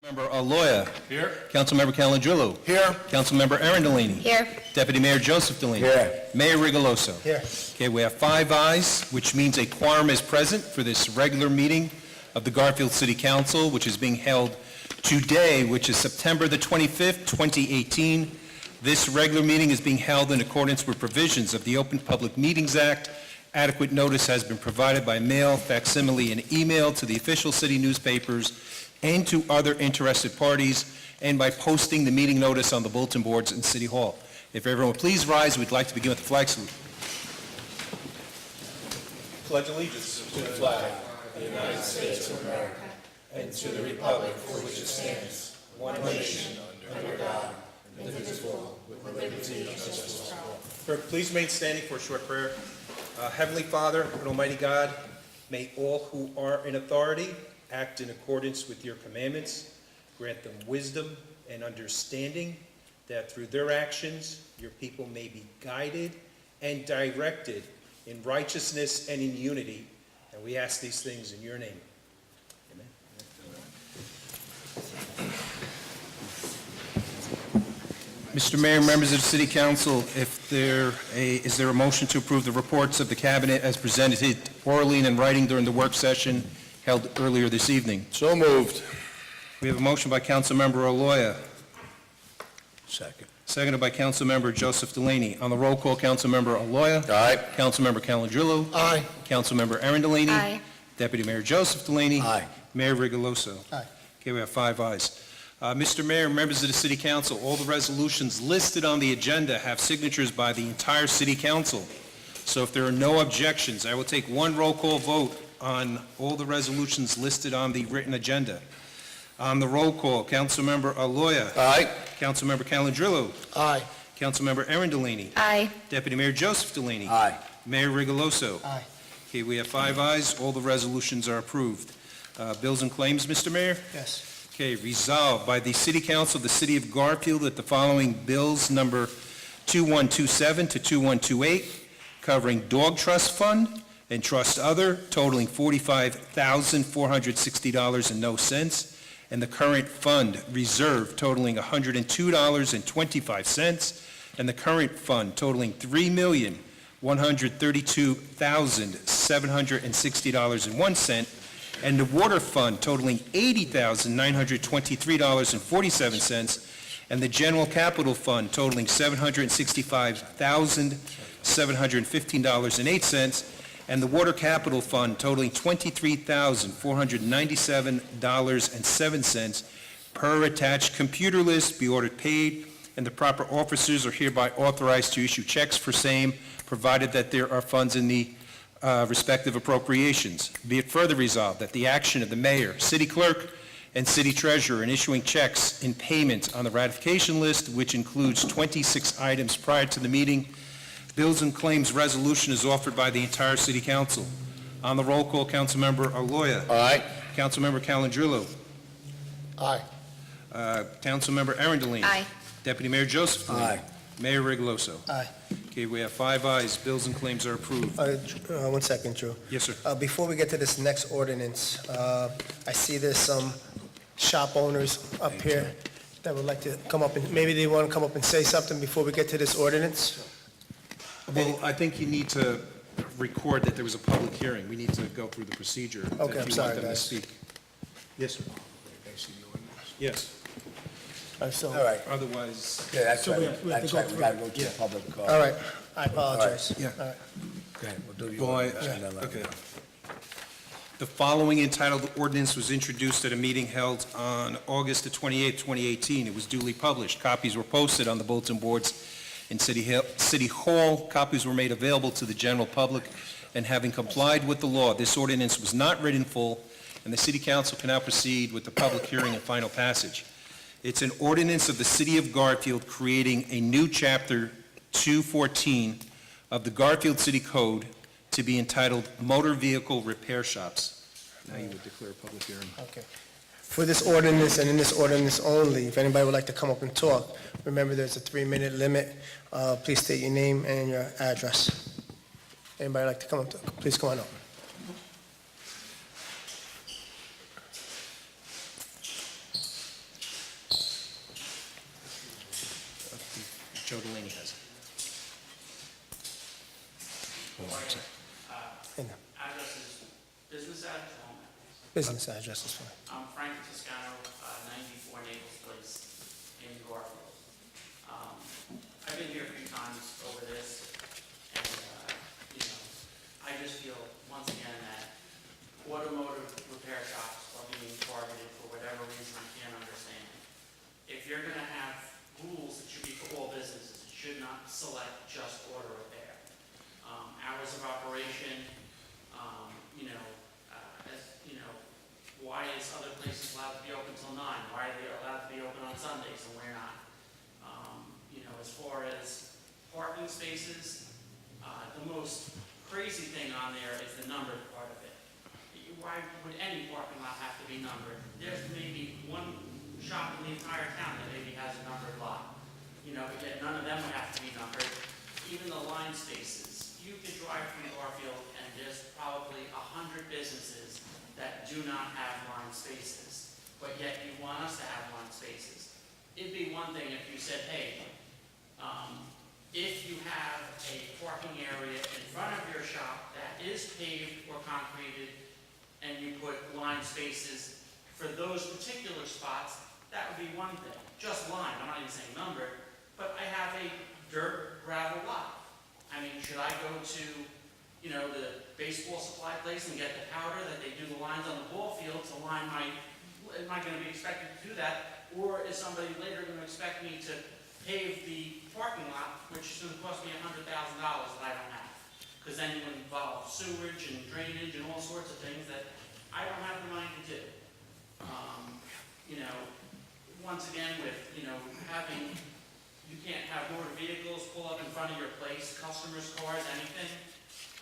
Member Aloya. Here. Councilmember Calandrillo. Here. Councilmember Aaron Delaney. Here. Deputy Mayor Joseph Delaney. Here. Mayor Rigoloso. Here. Okay, we have 5 ayes, which means a quorum is present for this regular meeting of the Garfield City Council, which is being held today, which is September the 25th, 2018. This regular meeting is being held in accordance with provisions of the Open Public Meetings Act. Adequate notice has been provided by mail, facsimile, and email to the official city newspapers and to other interested parties, and by posting the meeting notice on the bulletin boards in City Hall. If everyone would please rise, we'd like to begin with the flag salute. Pledge allegiance to the flag of the United States of America and to the republic for which it stands, one nation, under God, indivisible, with liberty and justice for all. Please remain standing for a short prayer. Heavenly Father and Almighty God, may all who are in authority act in accordance with your commandments. Grant them wisdom and understanding, that through their actions your people may be guided and directed in righteousness and in unity. And we ask these things in your name. Amen. Mr. Mayor, members of the City Council, is there a motion to approve the reports of the Cabinet as presented orally and in writing during the work session held earlier this evening? So moved. We have a motion by Councilmember Aloya, Second. seconded by Councilmember Joseph Delaney. On the roll call, Councilmember Aloya. Aye. Councilmember Calandrillo. Aye. Councilmember Aaron Delaney. Aye. Deputy Mayor Joseph Delaney. Aye. Mayor Rigoloso. Aye. Okay, we have 5 ayes. Mr. Mayor, members of the City Council, all the resolutions listed on the agenda have signatures by the entire City Council. So if there are no objections, I will take one roll call vote on all the resolutions listed on the written agenda. On the roll call, Councilmember Aloya. Aye. Councilmember Calandrillo. Aye. Councilmember Aaron Delaney. Aye. Deputy Mayor Joseph Delaney. Aye. Mayor Rigoloso. Aye. Okay, we have 5 ayes. All the resolutions are approved. Bills and claims, Mr. Mayor? Yes. Okay, resolved by the City Council of the City of Garfield that the following bills, number 2127 to 2128, covering Dog Trust Fund and Trust Other, totaling $45,460.00, and the current fund reserve totaling $102.25, and the current fund totaling $3,132,760.01, and the water fund totaling $80,923.47, and the general capital fund totaling $765,715.08, and the water capital fund totaling $23,497.07 per attached computer list be ordered paid, and the proper officers are hereby authorized to issue checks for same, provided that there are funds in the respective appropriations. Be it further resolved that the action of the mayor, city clerk, and city treasurer in issuing checks in payment on the ratification list, which includes 26 items prior to the meeting, bills and claims resolution is offered by the entire city council. On the roll call, Councilmember Aloya. Aye. Councilmember Calandrillo. Aye. Councilmember Aaron Delaney. Aye. Deputy Mayor Joseph Delaney. Aye. Mayor Rigoloso. Aye. Okay, we have 5 ayes. Bills and claims are approved. 1 second, Drew. Yes, sir. Before we get to this next ordinance, I see there's some shop owners up here that would like to come up and, maybe they want to come up and say something before we get to this ordinance? Well, I think you need to record that there was a public hearing. We need to go through the procedure. Okay, I'm sorry, If you want them to guys. speak. Yes, sir. Yes. So, All right. Otherwise, Yeah, that's So right. we have to That's go right. We through. gotta go to Yeah. the public. all right, I apologize. Yeah. All right. Okay, we'll do the Well, ordinance and then let okay. me know. The following entitled ordinance was introduced at a meeting held on August the 28th, 2018. It was duly published. Copies were posted on the bulletin boards in City Hall. Copies were made available to the general public, and having complied with the law, this ordinance was not read in full, and the City Council can now proceed with the public hearing and final passage. It's an ordinance of the City of Garfield creating a new Chapter 214 of the Garfield City Code to be entitled Motor Vehicle Repair Shops. Now you would declare a public hearing. Okay. For this ordinance and in this ordinance only, if anybody would like to come up and talk, remember there's a 3-minute limit. Please state your name and your address. Anybody like to come up, please come on up. Business address is fine. I'm Frank Toscano, 94 Naples Place in Garfield. I've been here a few times over this, and, I just feel, once again, that automotive repair shops are being targeted for whatever reason I can't understand. If you're gonna have rules that should be for all businesses, it should not select just auto repair. Hours of operation, why is other places allowed to be open till 9? Why are they allowed to be open on Sundays and we're not? As far as parking spaces, the most crazy thing on there is the numbered part of it. Why would any parking lot have to be numbered? There's maybe one shop in the entire town that maybe has a numbered lot. But yet none of them would have to be numbered. Even the line spaces, you could drive through Garfield and there's probably 100 businesses that do not have line spaces, but yet you want us to have line spaces. It'd be one thing if you said, hey, if you have a parking area in front of your shop that is paved or concreted, and you put line spaces for those particular spots, that would be one thing. Just line, I'm not even saying numbered, but I have a dirt gravel lot. I mean, should I go to the baseball supply place and get the powder that they do the lines on the ball field to line am I going to be expected to do that? Or is somebody later going to expect me to pave the parking lot, which is going to cost me $100,000 that I don't have? Because then you involve sewage and drainage and all sorts of things that I don't have the money to do. Once again, with, having, you can't have motor vehicles pull up in front of your place, customers' cars, anything.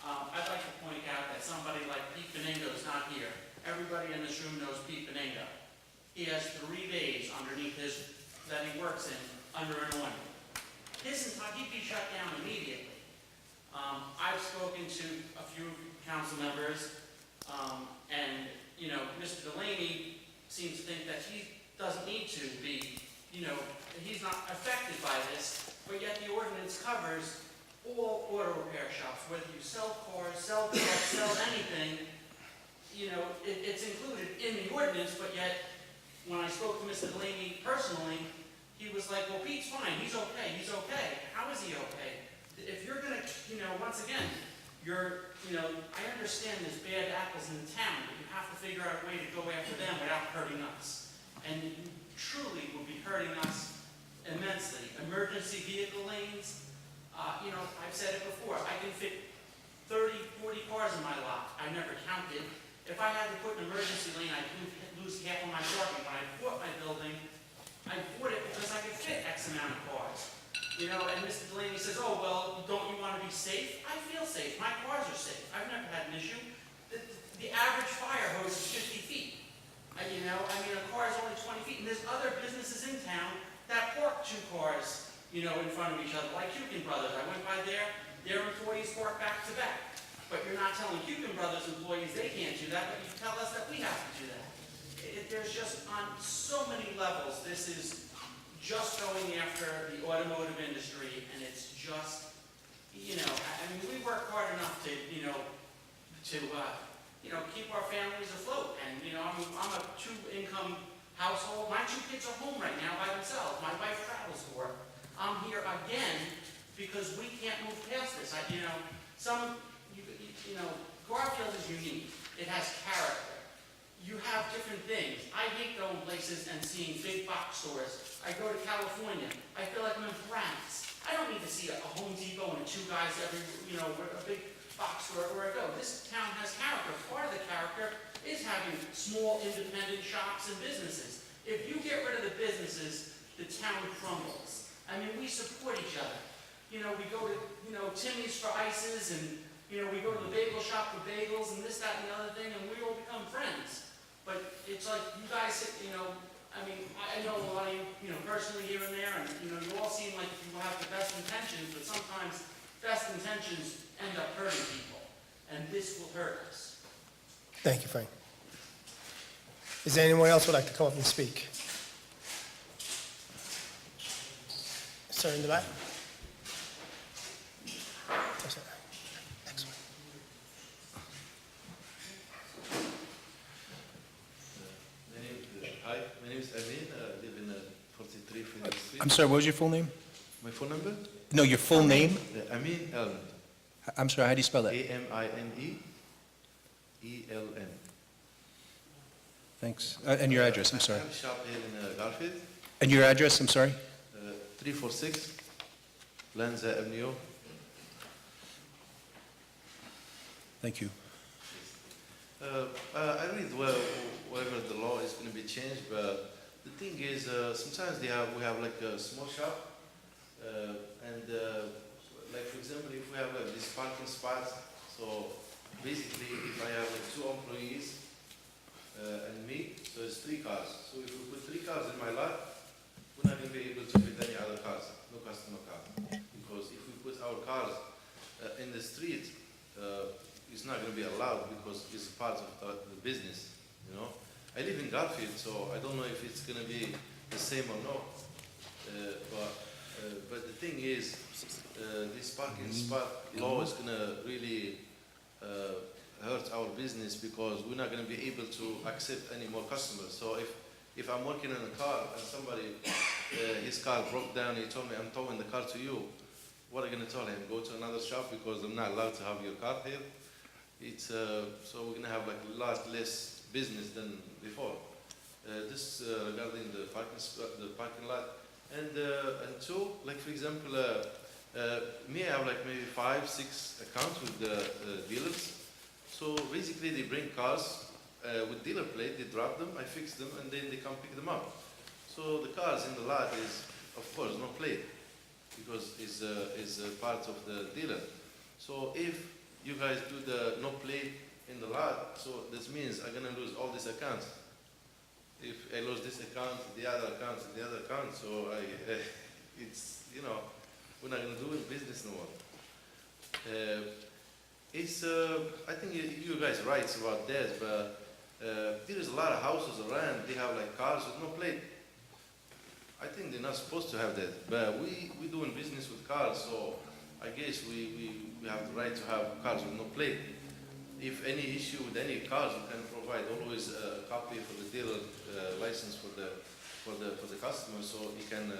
I'd like to point out that somebody like Pete Benigno is not here. Everybody in this room knows Pete Benigno. He has 3 days underneath that he works in under an awning. He'd be shut down immediately. I've spoken to a few council members, and, Mr. Delaney seems to think that he doesn't need to be, he's not affected by this, but yet the ordinance covers all auto repair shops, whether you sell cars, sell trucks, sell anything, it's included in the ordinance, but yet, when I spoke to Mr. Delaney personally, he was like, well, Pete's fine, he's okay. How is he okay? If you're gonna, once again, I understand there's bad apples in the town, but you have to figure out a way to go after them without hurting us. And you truly will be hurting us immensely. Emergency vehicle lanes, I've said it before, I can fit 30, 40 cars in my lot. I never counted. If I had to put an emergency lane, I'd lose half of my parking. When I bought my building, I bought it because I could fit X amount of cars. And Mr. Delaney says, oh, well, don't you want to be safe? I feel safe. My cars are safe. I've never had an issue. The average fire hose is 50 feet. A car is only 20 feet. And there's other businesses in town that park 2 cars, in front of each other, like Cucan Brothers. I went by there. Their employees park back to back. But you're not telling Cucan Brothers employees they can't do that, but you tell us that we have to do that. There's just, on so many levels, this is just going after the automotive industry, and it's just, we work hard enough to keep our families afloat. And, I'm a 2-income household. My 2 kids are home right now by themselves. My wife travels to work. I'm here again because we can't move past this. Garfield is unique. It has character. You have different things. I hate going places and seeing big box stores. I go to California. I feel like I'm in France. I don't need to see a Home Depot and 2 guys a big box store where I go. This town has character. Part of the character is having small independent shops and businesses. If you get rid of the businesses, the town crumbles. We support each other. We go to, Timmy's for ices, and, we go to the bagel shop for bagels and this, that, and the other thing, and we all become friends. But it's like you guys, I know a lot of you, personally here and there, and, you all seem like you have the best intentions, but sometimes best intentions end up hurting people, and this will hurt us. Thank you, Frank. Is there anyone else who would like to come up and speak? Sir, in the back? Yes, sir. Excellent. Street. I'm sorry, what was your full name? My phone number? No, your full name? Amin Elm. I'm sorry, how do you spell that? AMINEELN. Thanks. And your address, I'm I sorry. have a shop here in Garfield, And your address, I'm sorry? 346 Lanza Avenue. Thank you. I read whatever the law is going to be changed, but the thing is, sometimes we have like a small shop, and like for example, if we have like these parking spots, so basically if I have like 2 employees and me, so it's 3 cars. So if we put 3 cars in my lot, we're not going to be able to fit any other cars, no customer car, because if we put our cars in the street, it's not going to be allowed because it's part of the business, you know. I live in Garfield, so I don't know if it's going to be the same or not. But the thing is, this parking spot law is going to really hurt our business because we're not going to be able to accept any more customers. So if I'm working in a car and somebody, his car broke down, he told me, I'm towing the car to you, what are you going to tell him? Go to another shop because I'm not allowed to have your car here? It's, so we're going to have like a lot less business than before. This regarding the parking lot. And 2, like for example, me, I have like maybe 5, 6 accounts with the dealers. So basically they bring cars with dealer plate, they drop them, I fix them, and then they come pick them up. So the cars in the lot is, of course, no plate because it's part of the dealer. So if you guys do the no plate in the lot, so this means I'm gonna lose all these accounts. If I lose this account, the other account, so it's, you know, we're not gonna do business no more. I think you guys are right about that, but there is a lot of houses around, they have like cars with no plate. I think they're not supposed to have that, but we doing business with cars, so I guess we have the right to have cars with no plate. If any issue with any cars, we can provide always a copy for the dealer license for the customer, so he can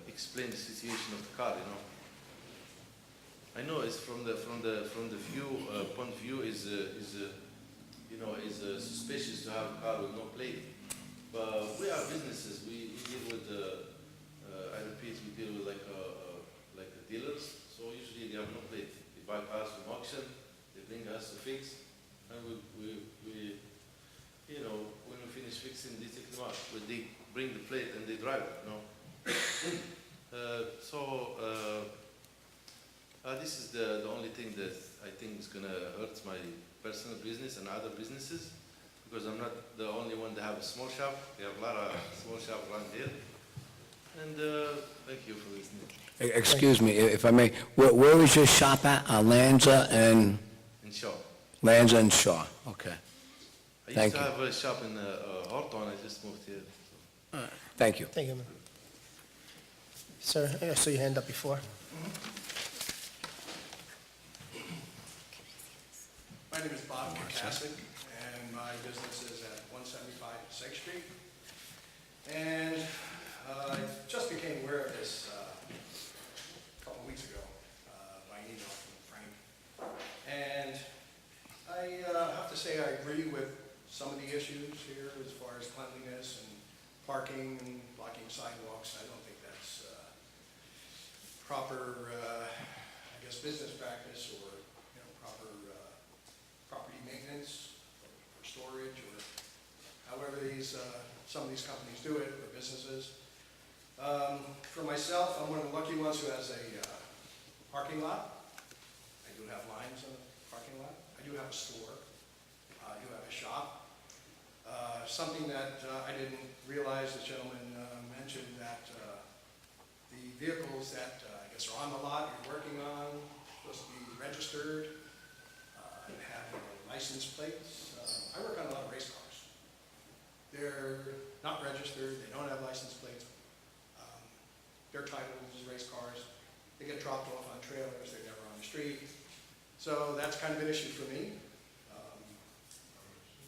explain the situation of the car. You know, I know it's from the view point of view is suspicious to have a car with no plate, but we are businesses. We deal with I repeat, we deal with like dealers. So usually they have no plate. They buy cars from auction. They bring us to fix, and we you know, when we finish fixing, they take them out. But they bring the plate and they drive it. You know. This is the only thing that I think is gonna hurt my personal business and other businesses, because I'm not the only one that have a small shop. We have a lot of small shops around here. And thank you for listening. Excuse me, if I may, where is your shop at? Lanza and? And Shaw. Lanza and Shaw, okay. I Thank used to you. have a shop in Hawthorne. I just moved here. Thank you. Thank you, man. Sir, I saw your hand up before. My name is Bob Kacasik, and my business is at 175 6th Street. And I just became aware of this a couple of weeks ago by email from Frank. And I have to say I agree with some of the issues here as far as cleanliness and parking and blocking sidewalks. I don't think that's proper, I guess, business practice or, you know, proper property maintenance or storage or however some of these companies do it, or businesses. For myself, I'm one of the lucky ones who has a parking lot. I do have lines on the parking lot. I do have a store. I do have a shop. Something that I didn't realize, the gentleman mentioned that the vehicles that I guess are on the lot you're working on supposed to be registered and have license plates. I work on a lot of race cars. They're not registered. They don't have license plates. They're titled as race cars. They get dropped off on trailers. They're never on the street. So that's kind of an issue for me.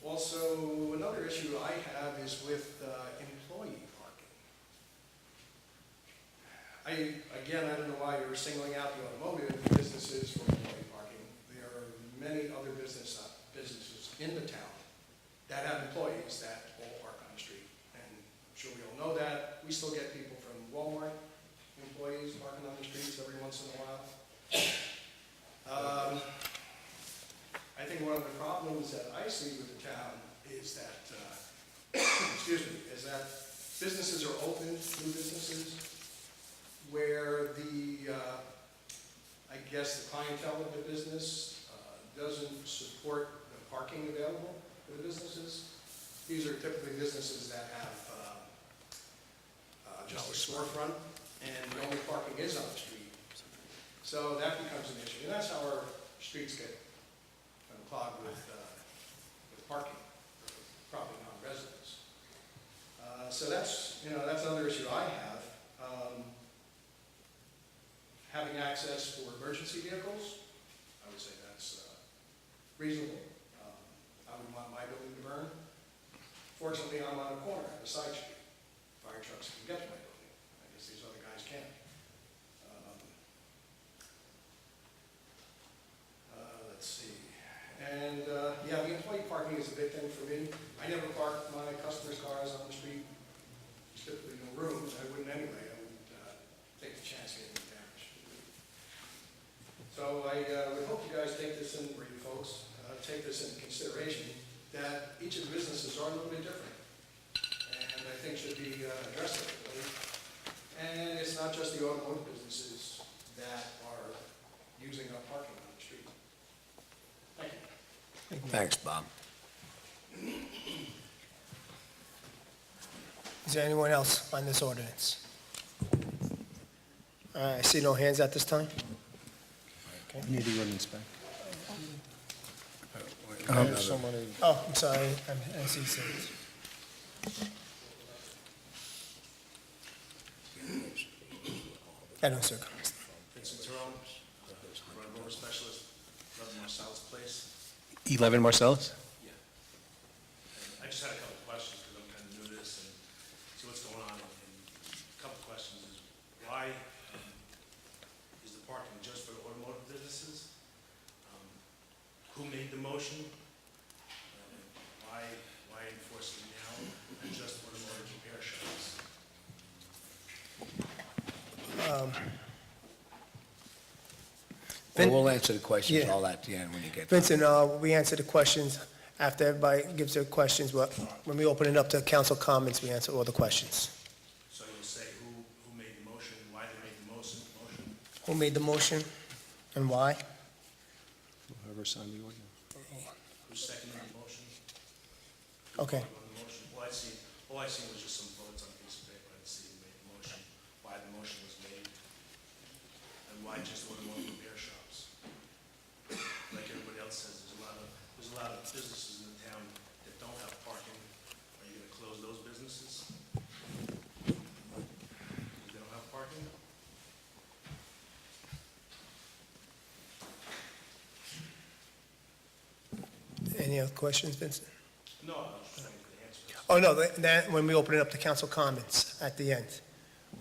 Also, another issue I have is with employee parking. Again, I don't know why you're singling out the automotive businesses for employee parking. There are many other businesses in the town that have employees that all park on the street. And I'm sure we all know that. We still get people from Walmart, employees parking on the streets every once in a while. I think one of the problems that I see with the town is that, excuse me, is that businesses are open, new businesses, where I guess the clientele of the business doesn't support the parking available for the businesses. These are typically businesses that have just a storefront, and the only parking is on the street. So that becomes an issue, and that's how our streets get clogged with parking, probably non-residents. So that's another issue I have. Having access for emergency vehicles, I would say that's reasonable. I would want my building to burn. Fortunately, I'm on a corner, at a side street. Fire trucks can get to my building. I guess these other guys can't. Let's see. And, yeah, the employee parking is a big thing for me. I never park my customers' cars on the street. There's typically no room, so I wouldn't anyway. I wouldn't take the chance of getting damaged. So I would hope you guys take this in, or you folks, take this into consideration, that each of the businesses are a little bit different. And I think should be addressed differently. And it's not just the automotive businesses that are using up parking on the street. Thank you. Thanks, Bob. Is there anyone else on this ordinance? I see no hands at this time. I need the ordinance back. Oh, I'm sorry, I see things. I don't, sir. Vincent Jerome, Front Rover Specialist, 11 Marcellus Place. 11 Marcellus? Yeah. And I just had a couple of questions because I'm kind of new to this and see what's going on. And a couple of questions is why is the parking just for the automotive businesses? Who made the motion? Why enforce it now and just automotive repair shops? Well, we'll answer the questions Yeah. all at the end when you get. Vincent, we answer the questions after everybody gives their questions, but when we open it up to council comments, we answer all the questions. So you'll say who made the motion, why they made the motion? Who made the motion and why? Whoever signed the ordinance. Who seconded the motion? Okay. On the motion, all I seen was just some votes on a piece of paper. I didn't see who made the motion, why the motion was made, and why just automotive repair shops. Like everybody else says, there's a lot of businesses in the town that don't have parking. Are you gonna close those businesses? Because they don't have parking? Any other questions, Vincent? No, I was just trying to get the answer. Oh, no, that, when we open it up to council comments at the end,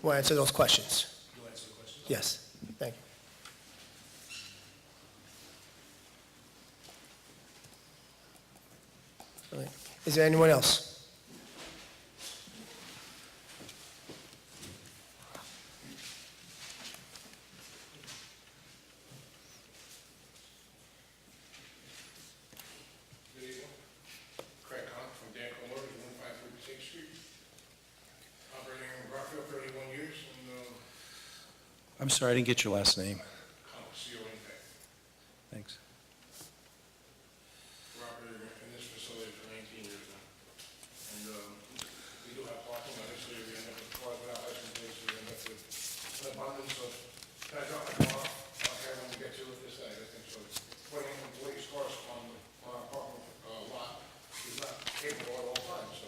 we'll answer those questions. You'll answer the question? Yes, thank you. All right. Is there anyone else? Good evening. Craig Conk from Danco Motors, 153 Sixth Street. Operating in Garfield 31 years, and I'm sorry, I didn't get your last name. Conk, C-O-N-K. Thanks. We're operating in this facility for 19 years now. And we do have parking, obviously, we end up with cars without license plates, we end up with an abundance of, can I drop my car out here when we get to it this day, I think so. Putting employees' cars on our parking lot is not capable at all times, so.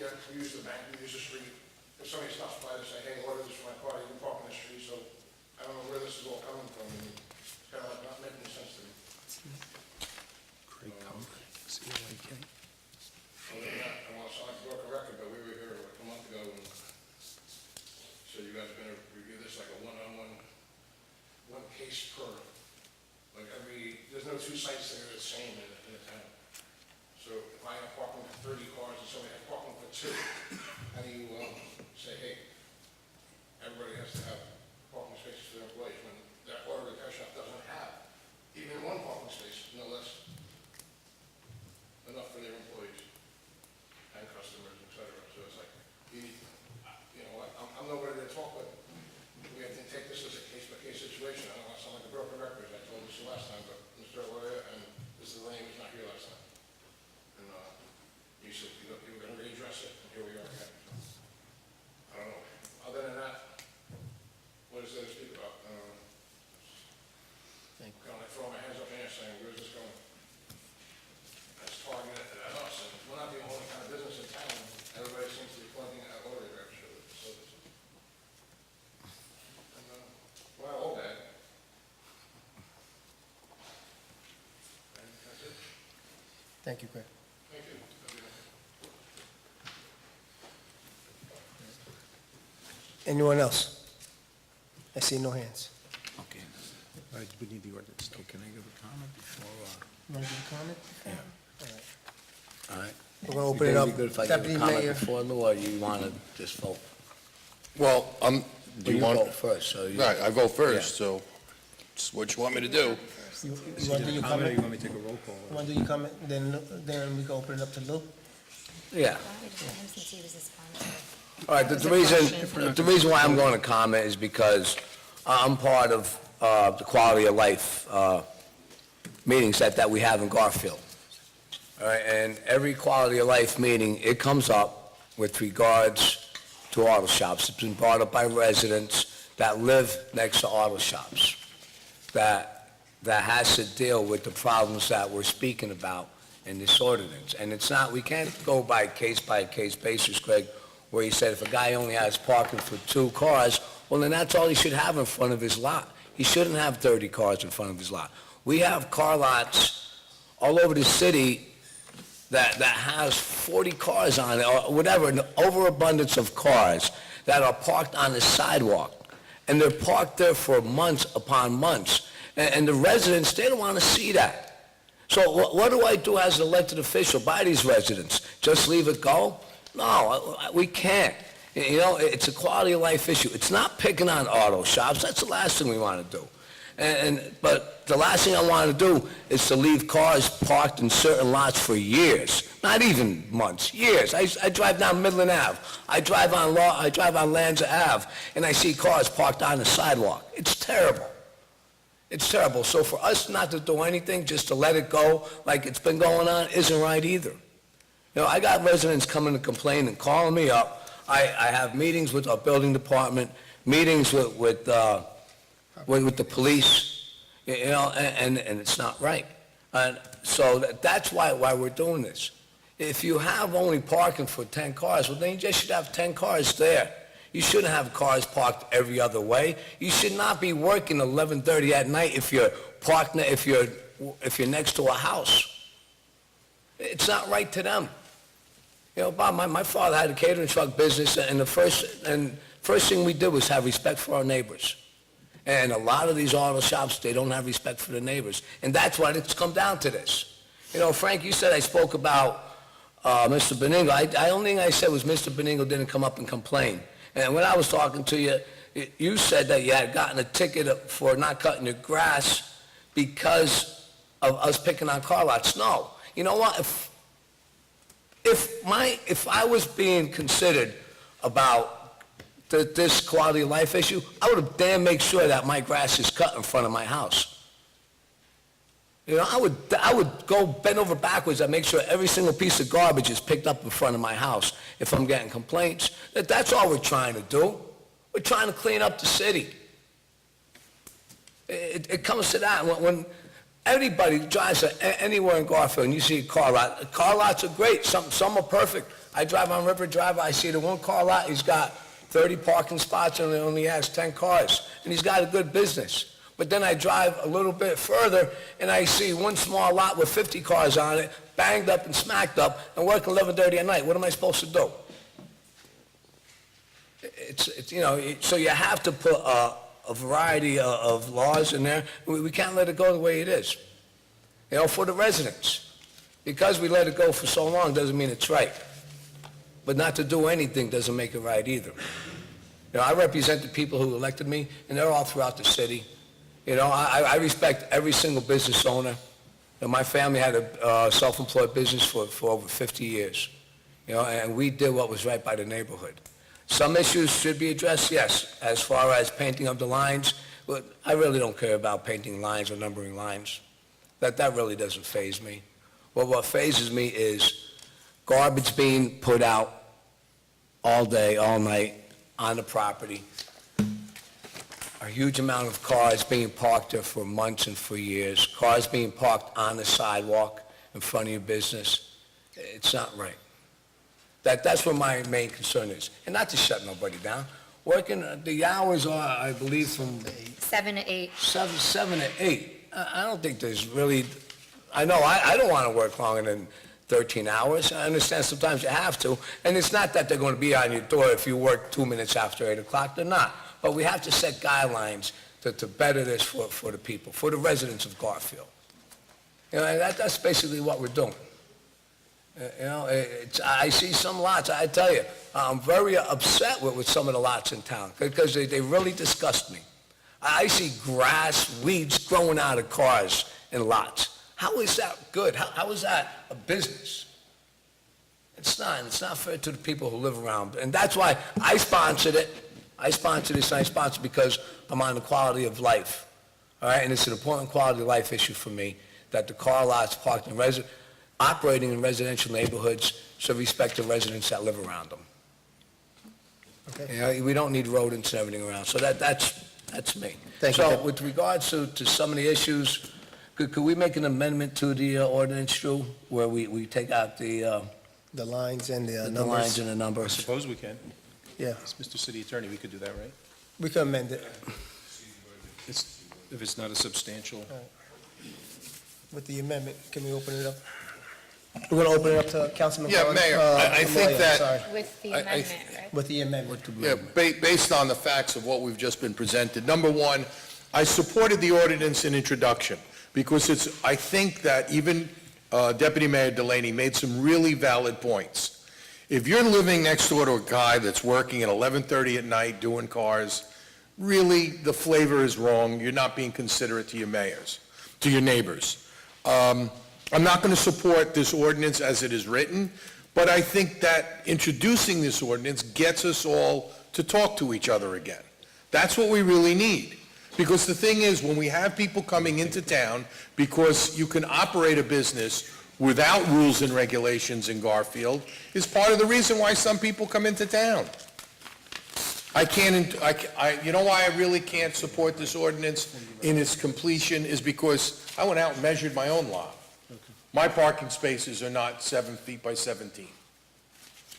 Yeah, we use the bank, we use the street. If somebody stops by to say, hey, order this for my car, you can park on the street, so I don't know where this is all coming from, and it's kind of like not making sense to me. Craig Conk, C-O-A-K. case per, like there's no two sites that are the same in the town. So if I have parking for 30 cars and somebody has parking for 2, how do you say, hey, everybody has to have parking spaces for their employees when that auto repair shop doesn't have even one parking space, no less enough for their employees and customers, et cetera. So it's like, I'm nobody to talk with. We have to take this as a case-by-case situation. I don't want to sound like a broken record, as I told this last time, but Mr. Arroyo and Mr. Lane was not here last time. And you said you were going to readdress it, and here we are again. I don't know. Other than that, what is there to speak about? I'm kind of like throwing my hands up in the air saying, where's this going? That's targeted at us, and we're not the only kind of business in town. Everybody seems to be pointing at auto repair facilities. And, we're not all bad. And that's it. Thank you, Craig. Thank you. Anyone else? I see no hands. Okay. All right, we need the ordinance. So can I give a comment before, You want to give a comment? all right? We're going to open it up. Would it be good if I give a Deputy comment Mayor. before, Lou, or you want to just vote? Well, do Well, you you want? vote first, so you... Right, I go Yeah. first, so it's what you want me to do. You want to do your Comment, or you comment? want me to take a roll call? You want to do your comment, then we can open it up to Lou? Yeah. Why would him since he was a sponsor? All right, the reason why I'm going to comment is because I'm part of the quality of life meetings that we have in Garfield. All right, and every quality of life meeting, it comes up with regards to auto shops. It's been brought up by residents that live next to auto shops, that has to deal with the problems that we're speaking about in this ordinance. And it's not, we can't go by case basis, Greg, where he said if a guy only has parking for 2 cars, well, then that's all he should have in front of his lot. He shouldn't have 30 cars in front of his lot. We have car lots all over the city that has 40 cars on it, or whatever, an overabundance of cars that are parked on the sidewalk. And they're parked there for months upon months. And the residents, they don't want to see that. So what do I do as an elected official by these residents? Just leave it go? No, we can't. You know, it's a quality of life issue. It's not picking on auto shops. That's the last thing we want to do. But the last thing I want to do is to leave cars parked in certain lots for years, not even months, years. I drive down Midland Ave. I drive on Lanza Ave, and I see cars parked on the sidewalk. It's terrible. It's terrible. So for us not to do anything, just to let it go like it's been going on, isn't right either. You know, I got residents coming to complain and calling me up. I have meetings with our building department, meetings with the police, you know, and it's not right. And so that's why we're doing this. If you have only parking for 10 cars, well, then you just should have 10 cars there. You shouldn't have cars parked every other way. You should not be working 11:30 at night if you're if you're next to a house. It's not right to them. You know, Bob, my father had a catering truck business, and the first thing we did was have respect for our neighbors. And a lot of these auto shops, they don't have respect for the neighbors. And that's why it's come down to this. You know, Frank, you said I spoke about Mr. Benigno. The only thing I said was Mr. Benigno didn't come up and complain. And when I was talking to you, you said that you had gotten a ticket for not cutting your grass because of us picking on car lots. No. You know what? If I was being considered about this quality of life issue, I would have damn make sure that my grass is cut in front of my house. You know, I would go bend over backwards and make sure every single piece of garbage is picked up in front of my house if I'm getting complaints. That's all we're trying to do. We're trying to clean up the city. It comes to that. When everybody drives anywhere in Garfield and you see a car lots are great. Some are perfect. I drive on River Drive. I see the one car lot. He's got 30 parking spots and he only has 10 cars. And he's got a good business. But then I drive a little bit further, and I see one small lot with 50 cars on it, banged up and smacked up, and working 11:30 at night. What am I supposed to do? It's you know, so you have to put a variety of laws in there. We can't let it go the way it is. You know, for the residents. Because we let it go for so long doesn't mean it's right. But not to do anything doesn't make it right either. You know, I represent the people who elected me, and they're all throughout the city. You know, I respect every single business owner. And my family had a self-employed business for over 50 years. You know, and we did what was right by the neighborhood. Some issues should be addressed, yes, as far as painting of the lines. But I really don't care about painting lines or numbering lines. That really doesn't faze me. Well, what fazes me is garbage being put out all day, all night on the property. A huge amount of cars being parked there for months and for years. Cars being parked on the sidewalk in front of your business. It's not right. That's what my main concern is. And not to shut nobody down. Working, the hours are, I believe, from 7 to 8. 7 to 8. I don't think there's really, I know I don't want to work longer than 13 hours. I understand sometimes you have to. And it's not that they're going to be on your door if you work 2 minutes after 8 o'clock. They're not. But we have to set guidelines to better this for the people, for the residents of Garfield. You know, and that's basically what we're doing. You know, I see some lots, I tell you, I'm very upset with some of the lots in town because they really disgust me. I see grass, weeds growing out of cars in lots. How is that good? How is that a business? It's not fair to the people who live around. And that's why I sponsored it. I sponsored this, and I sponsored because I'm on the quality of life. All right, and it's an important quality of life issue for me that the car lots parked in operating in residential neighborhoods should respect the residents that live around them. Okay. You know, we don't need rodents and everything around, so that's me. Thank you. So with regards to some of the issues, could we make an amendment to the ordinance, Drew, where we take out the lines and the lines numbers. and the I numbers? suppose we can. Yeah, As Mr. City Attorney, we could do that, right? we can amend it If it's not a substantial, with the amendment. Can we open it up? We're going to open it up to Councilman Yeah, Collins. Mayor, I think Moya, that- sorry. With the I- amendment, right? With the amendment. Yeah, based on the facts of what we've just been presented, number one, I supported the ordinance in introduction, because I think that even Deputy Mayor Delaney made some really valid points. If you're living next door to a guy that's working at 11:30 at night doing cars, really, the flavor is wrong. You're not being considerate to your neighbors. I'm not going to support this ordinance as it is written, but I think that introducing this ordinance gets us all to talk to each other again. That's what we really need. Because the thing is, when we have people coming into town, because you can operate a business without rules and regulations in Garfield, is part of the reason why some people come into town. You know why I really can't support this ordinance in its completion is because I went out and measured my own lot. My parking spaces are not 7 feet by 17.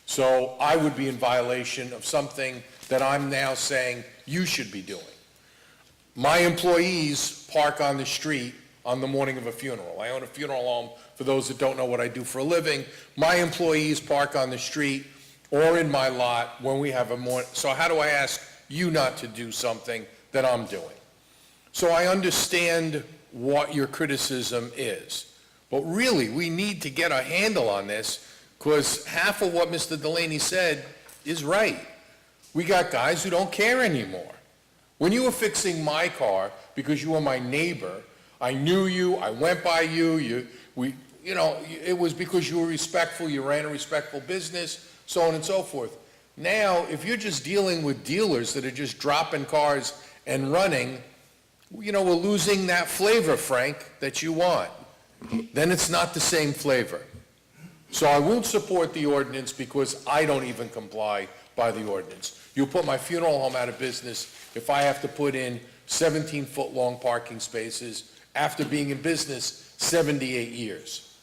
So I would be in violation of something that I'm now saying you should be doing. My employees park on the street on the morning of a funeral. I own a funeral home. For those that don't know what I do for a living, my employees park on the street or in my lot when we have a morning. So how do I ask you not to do something that I'm doing? So I understand what your criticism is. But really, we need to get a handle on this, because half of what Mr. Delaney said is right. We got guys who don't care anymore. When you were fixing my car, because you were my neighbor, I knew you, I went by you, it was because you were respectful, you ran a respectful business, so on and so forth. Now, if you're just dealing with dealers that are just dropping cars and running, we're losing that flavor, Frank, that you want. Then it's not the same flavor. So I won't support the ordinance because I don't even comply by the ordinance. You'll put my funeral home out of business if I have to put in 17-foot-long parking spaces after being in business 78 years.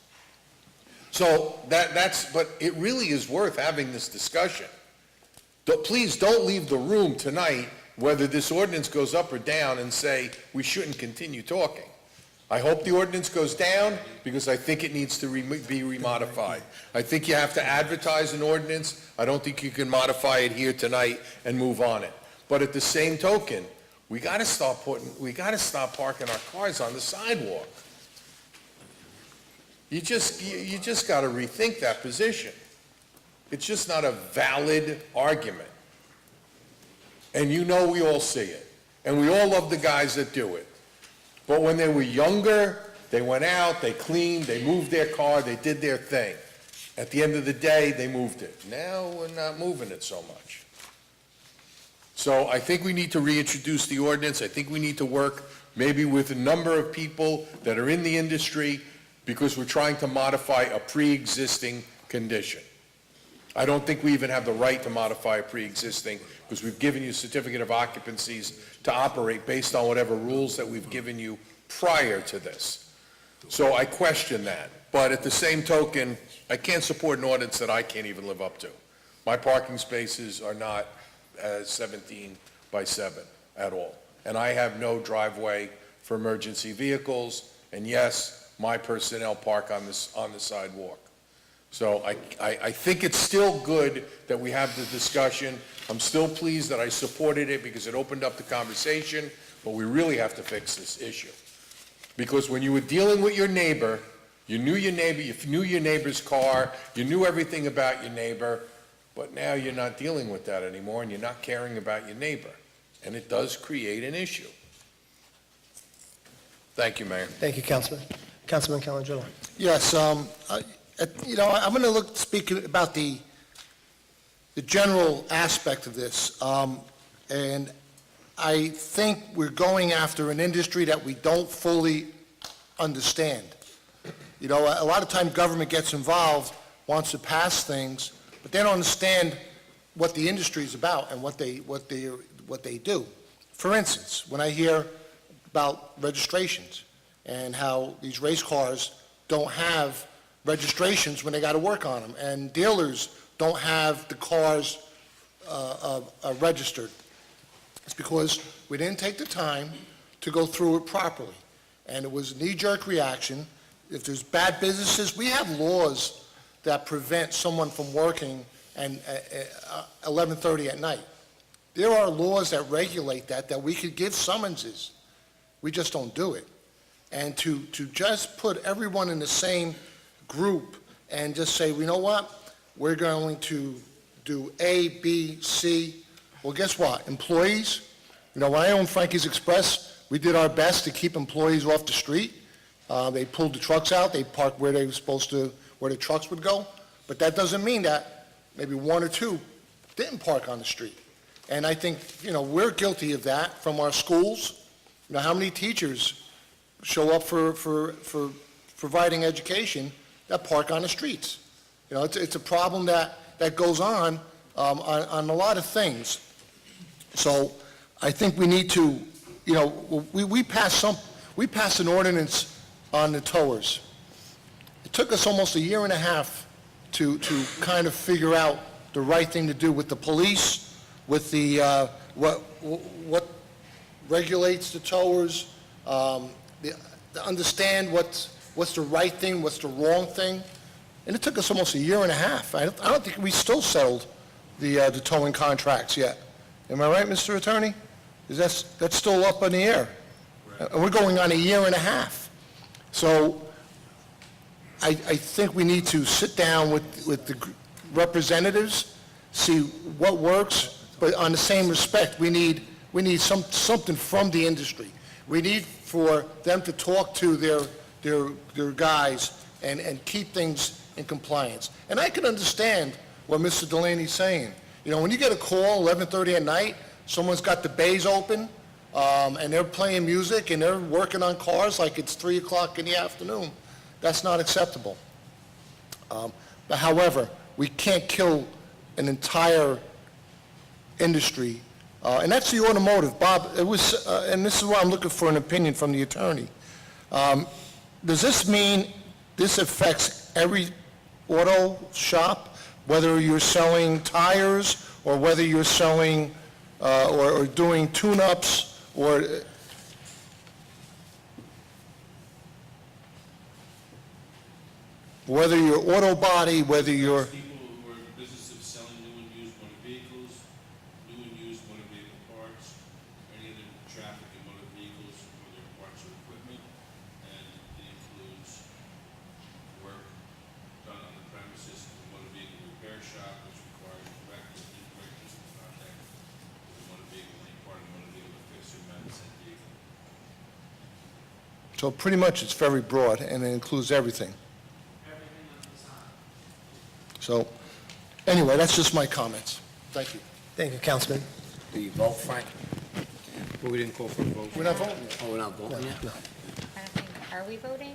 So but it really is worth having this discussion. Please don't leave the room tonight, whether this ordinance goes up or down, and say we shouldn't continue talking. I hope the ordinance goes down because I think it needs to be remodified. I think you have to advertise an ordinance. I don't think you can modify it here tonight and move on it. But at the same token, we gotta stop parking our cars on the sidewalk. You just gotta rethink that position. It's just not a valid argument. And you know we all see it. And we all love the guys that do it. But when they were younger, they went out, they cleaned, they moved their car, they did their thing. At the end of the day, they moved it. Now, we're not moving it so much. So I think we need to reintroduce the ordinance. I think we need to work maybe with a number of people that are in the industry because we're trying to modify a pre-existing condition. I don't think we even have the right to modify a pre-existing because we've given you certificate of occupancies to operate based on whatever rules that we've given you prior to this. So I question that. But at the same token, I can't support an ordinance that I can't even live up to. My parking spaces are not 17 by 7 at all. And I have no driveway for emergency vehicles. And yes, my personnel park on the sidewalk. So I think it's still good that we have the discussion. I'm still pleased that I supported it because it opened up the conversation, but we really have to fix this issue. Because when you were dealing with your neighbor, you knew your neighbor's car, you knew everything about your neighbor, but now you're not dealing with that anymore and you're not caring about your neighbor. And it does create an issue. Thank you, Mayor. Thank you, Councilman. Councilman Calangelo. Yes, I'm going to speak about the general aspect of this. And I think we're going after an industry that we don't fully understand. You know, a lot of time government gets involved, wants to pass things, but they don't understand what the industry is about and what they do. For instance, when I hear about registrations and how these race cars don't have registrations when they got to work on them, and dealers don't have the cars registered. It's because we didn't take the time to go through it properly, and it was a knee-jerk reaction. If there's bad businesses, we have laws that prevent someone from working and 11:30 at night. There are laws that regulate that we could give summonses. We just don't do it. And to just put everyone in the same group and just say, you know what, we're going to do A, B, C. Well, guess what? Employees, you know, when I owned Frankie's Express, we did our best to keep employees off the street. They pulled the trucks out, they parked where they were supposed to, where the trucks would go. But that doesn't mean that maybe one or two didn't park on the street. And I think, you know, we're guilty of that from our schools. You know, how many teachers show up for providing education that park on the streets? You know, it's a problem that goes on a lot of things. So I think we need to, you know, we passed an ordinance on the towers. It took us almost a year and a half to kind of figure out the right thing to do with the police, with the, what regulates the towers, to understand what's the right thing, what's the wrong thing. And it took us almost a year and a half. I don't think we still settled the towing contracts yet. Am I right, Mr. Attorney? Is that's still up in the air? And we're going on a year and a half. So I think we need to sit down with the representatives, see what works, but on the same respect, we need something from the industry. We need for them to talk to their guys and keep things in compliance. And I can understand what Mr. Delaney's saying. You know, when you get a call 11:30 at night, someone's got the bays open, and they're playing music and they're working on cars like it's 3 o'clock in the afternoon. That's not acceptable. But however, we can't kill an entire industry, and that's the automotive. Bob, it was, and this is why I'm looking for an opinion from the attorney. Does this mean this affects every auto shop, whether you're selling tires or whether you're selling or doing tune-ups or... whether you're auto body, whether you're... People who are in the business of selling new and used motor vehicles, new and used motor vehicle parts, any of the So pretty much it's very broad, and it includes everything. Everything under the sun. So, anyway, that's just my comments. Thank you. Thank you, Councilman. Do you vote, Frank? Well, we didn't call for a vote. We're not voting yet. Oh, we're not voting yet? I don't think, are we voting?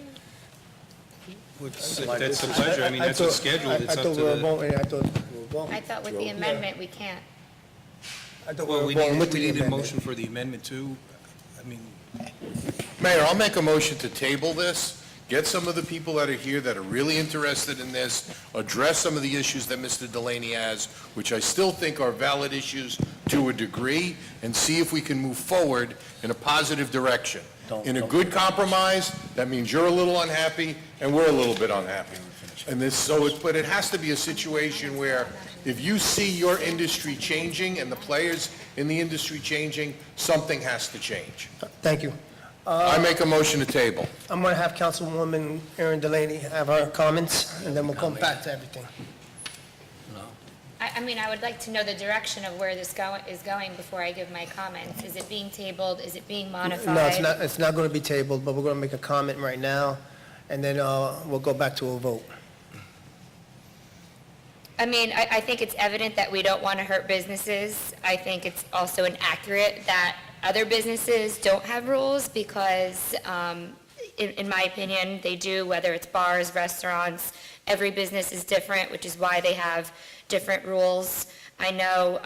That's the pleasure, I mean, that's what's scheduled, it's I up thought to we were the... voting, I thought we were voting. I thought with the amendment, we can't. I thought we Well, were we voting need with the a amendment. motion for the amendment too. I mean, Mayor, I'll make a motion to table this, get some of the people that are here that are really interested in this, address some of the issues that Mr. Delaney has, which I still think are valid issues to a degree, and see if we can move forward in a positive direction. In a good compromise, that means you're a little unhappy and we're a little bit unhappy. And this, but it has to be a situation where if you see your industry changing and the players in the industry changing, something has to change. Thank you. I make a motion to table. I'm going to have Councilwoman Erin Delaney have her comments, and then we'll come back to everything. I mean, I would like to know the direction of where this is going before I give my comments. Is it being tabled? Is it being modified? No, it's not going to be tabled, but we're going to make a comment right now, and then we'll go back to a vote. I mean, I think it's evident that we don't want to hurt businesses. I think it's also inaccurate that other businesses don't have rules because, in my opinion, they do, whether it's bars, restaurants. Every business is different, which is why they have different rules. I know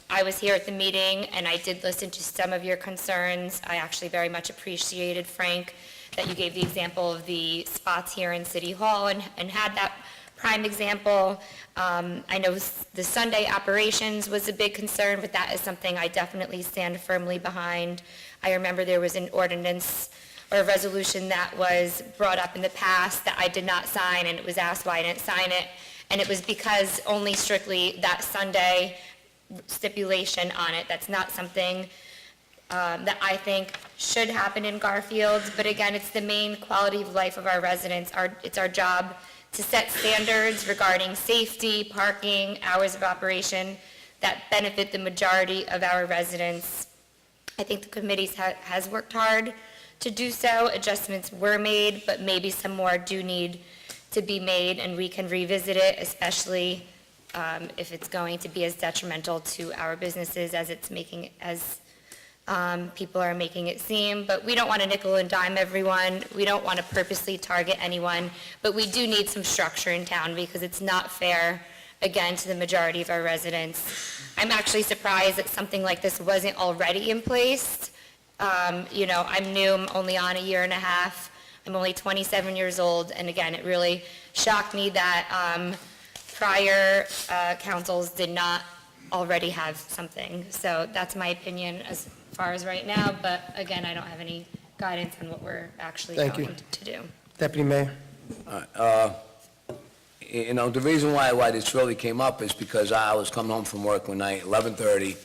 I was here at the meeting, and I did listen to some of your concerns. I actually very much appreciated, Frank, that you gave the example of the spots here in City Hall and had that prime example. I know the Sunday operations was a big concern, but that is something I definitely stand firmly behind. I remember there was an ordinance or a resolution that was brought up in the past that I did not sign, and it was asked why I didn't sign it, and it was because only strictly that Sunday stipulation on it. That's not something that I think should happen in Garfield, but again, it's the main quality of life of our residents. It's our job to set standards regarding safety, parking, hours of operation that benefit the majority of our residents. I think the committee has worked hard to do so. Adjustments were made, but maybe some more do need to be made, and we can revisit it, especially if it's going to be as detrimental to our businesses as people are making it seem. But we don't want to nickel and dime everyone. We don't want to purposely target anyone, but we do need some structure in town because it's not fair, again, to the majority of our residents. I'm actually surprised that something like this wasn't already in place. I'm new, I'm only on a year and a half. I'm only 27 years old, and again, it really shocked me that prior councils did not already have something. So that's my opinion as far as right now, but again, I don't have any guidance on what we're actually Thank you. going to do. Deputy Mayor? The reason why this really came up is because I was coming home from work one night, 11:30,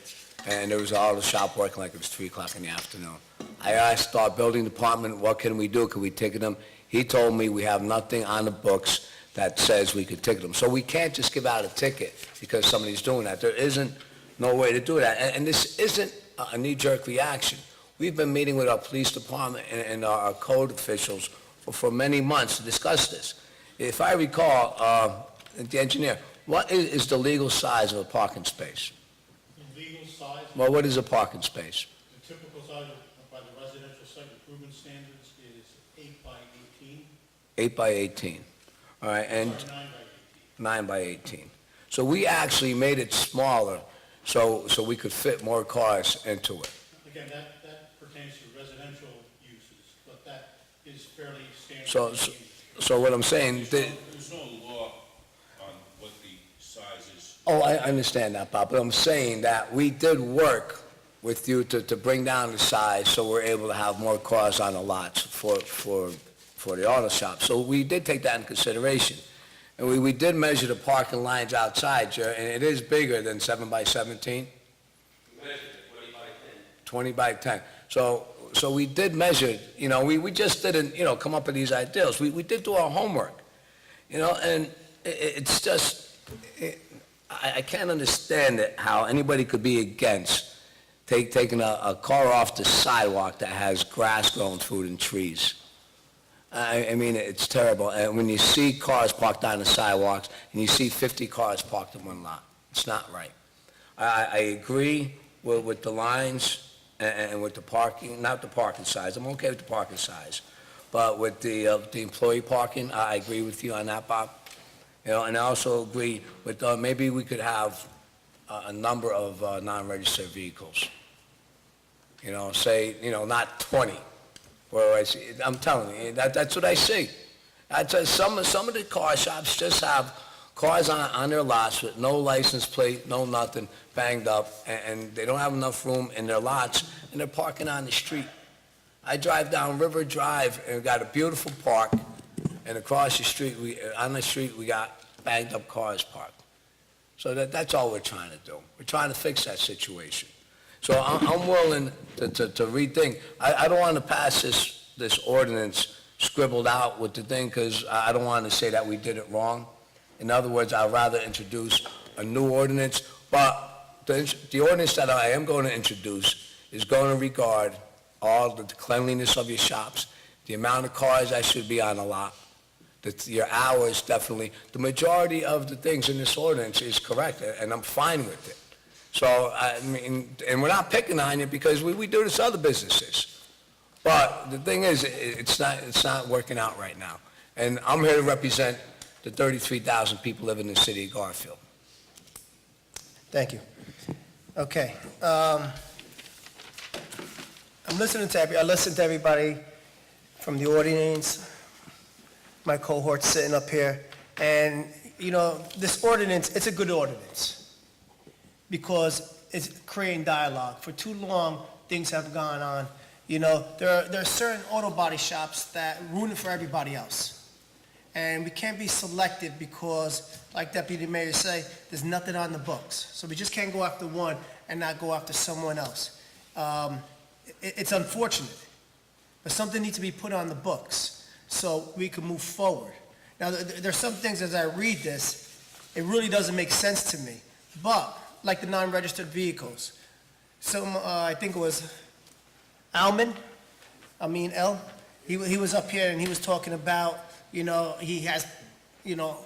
and there was all the shop working like it was 3 o'clock in the afternoon. I asked our building department, what can we do? Can we ticket them? He told me we have nothing on the books that says we could ticket them. So we can't just give out a ticket because somebody's doing that. There isn't no way to do that. And this isn't a knee-jerk reaction. We've been meeting with our police department and our code officials for many months to discuss this. If I recall, the engineer, what is the legal size of a parking space? The legal size, Well, what is a parking space? the typical size by the residential site improvement standards is 8 by 18, 8 by 18. All right, and 9 by 18. 9 by 18. So we actually made it smaller so we could fit more cars into it. Again, that pertains to residential uses, but that is fairly standard. So what I'm saying, There's no law on what the size is. I understand that, Bob, but I'm saying that we did work with you to bring down the size so we're able to have more cars on the lots for the auto shop. So we did take that into consideration. And we did measure the parking lines outside, and it is bigger than 7 by 17? 20 by 10. So we did measure, we just didn't, come up with these ideas. We did do our homework, and it's just, I can't understand it, how anybody could be against taking a car off the sidewalk that has grass growing through it and trees. I mean, it's terrible. And when you see cars parked on the sidewalks, and you see 50 cars parked in one lot, it's not right. I agree with the lines and with the parking, not the parking size. I'm okay with the parking size. But with the employee parking, I agree with you on that, Bob. You know, and I also agree with, maybe we could have a number of non-registered vehicles. You know, say, you know, not 20. Where I see, I'm telling you, that's what I see. Some of the car shops just have cars on their lots with no license plate, no nothing, banged up, and they don't have enough room in their lots, and they're parking on the street. I drive down River Drive, and we got a beautiful park, and across the street, on the street, we got banged up cars parked. So that's all we're trying to do. We're trying to fix that situation. So I'm willing to rethink. I don't want to pass this ordinance scribbled out with the thing, because I don't want to say that we did it wrong. In other words, I'd rather introduce a new ordinance, but the ordinance that I am going to introduce is going to regard all the cleanliness of your shops, the amount of cars that should be on a lot, your hours, definitely. The majority of the things in this ordinance is correct, and I'm fine with it. So, I mean, and we're not picking on you, because we do this to other businesses. But the thing is, it's not working out right now. And I'm here to represent the 33,000 people living in the city of Garfield. Thank you. Okay. I listened to everybody from the audience, my cohorts sitting up here, and, you know, this ordinance, it's a good ordinance, because it's creating dialogue. For too long, things have gone on. You know, there are certain auto body shops that ruin it for everybody else. And we can't be selective because, like Deputy Mayor say, there's nothing on the books. So we just can't go after one and not go after someone else. It's unfortunate, but something needs to be put on the books so we can move forward. Now, there's some things as I read this, it really doesn't make sense to me. But, like the non-registered vehicles, I think it was L, he was up here and he was talking about, you know, he has, you know,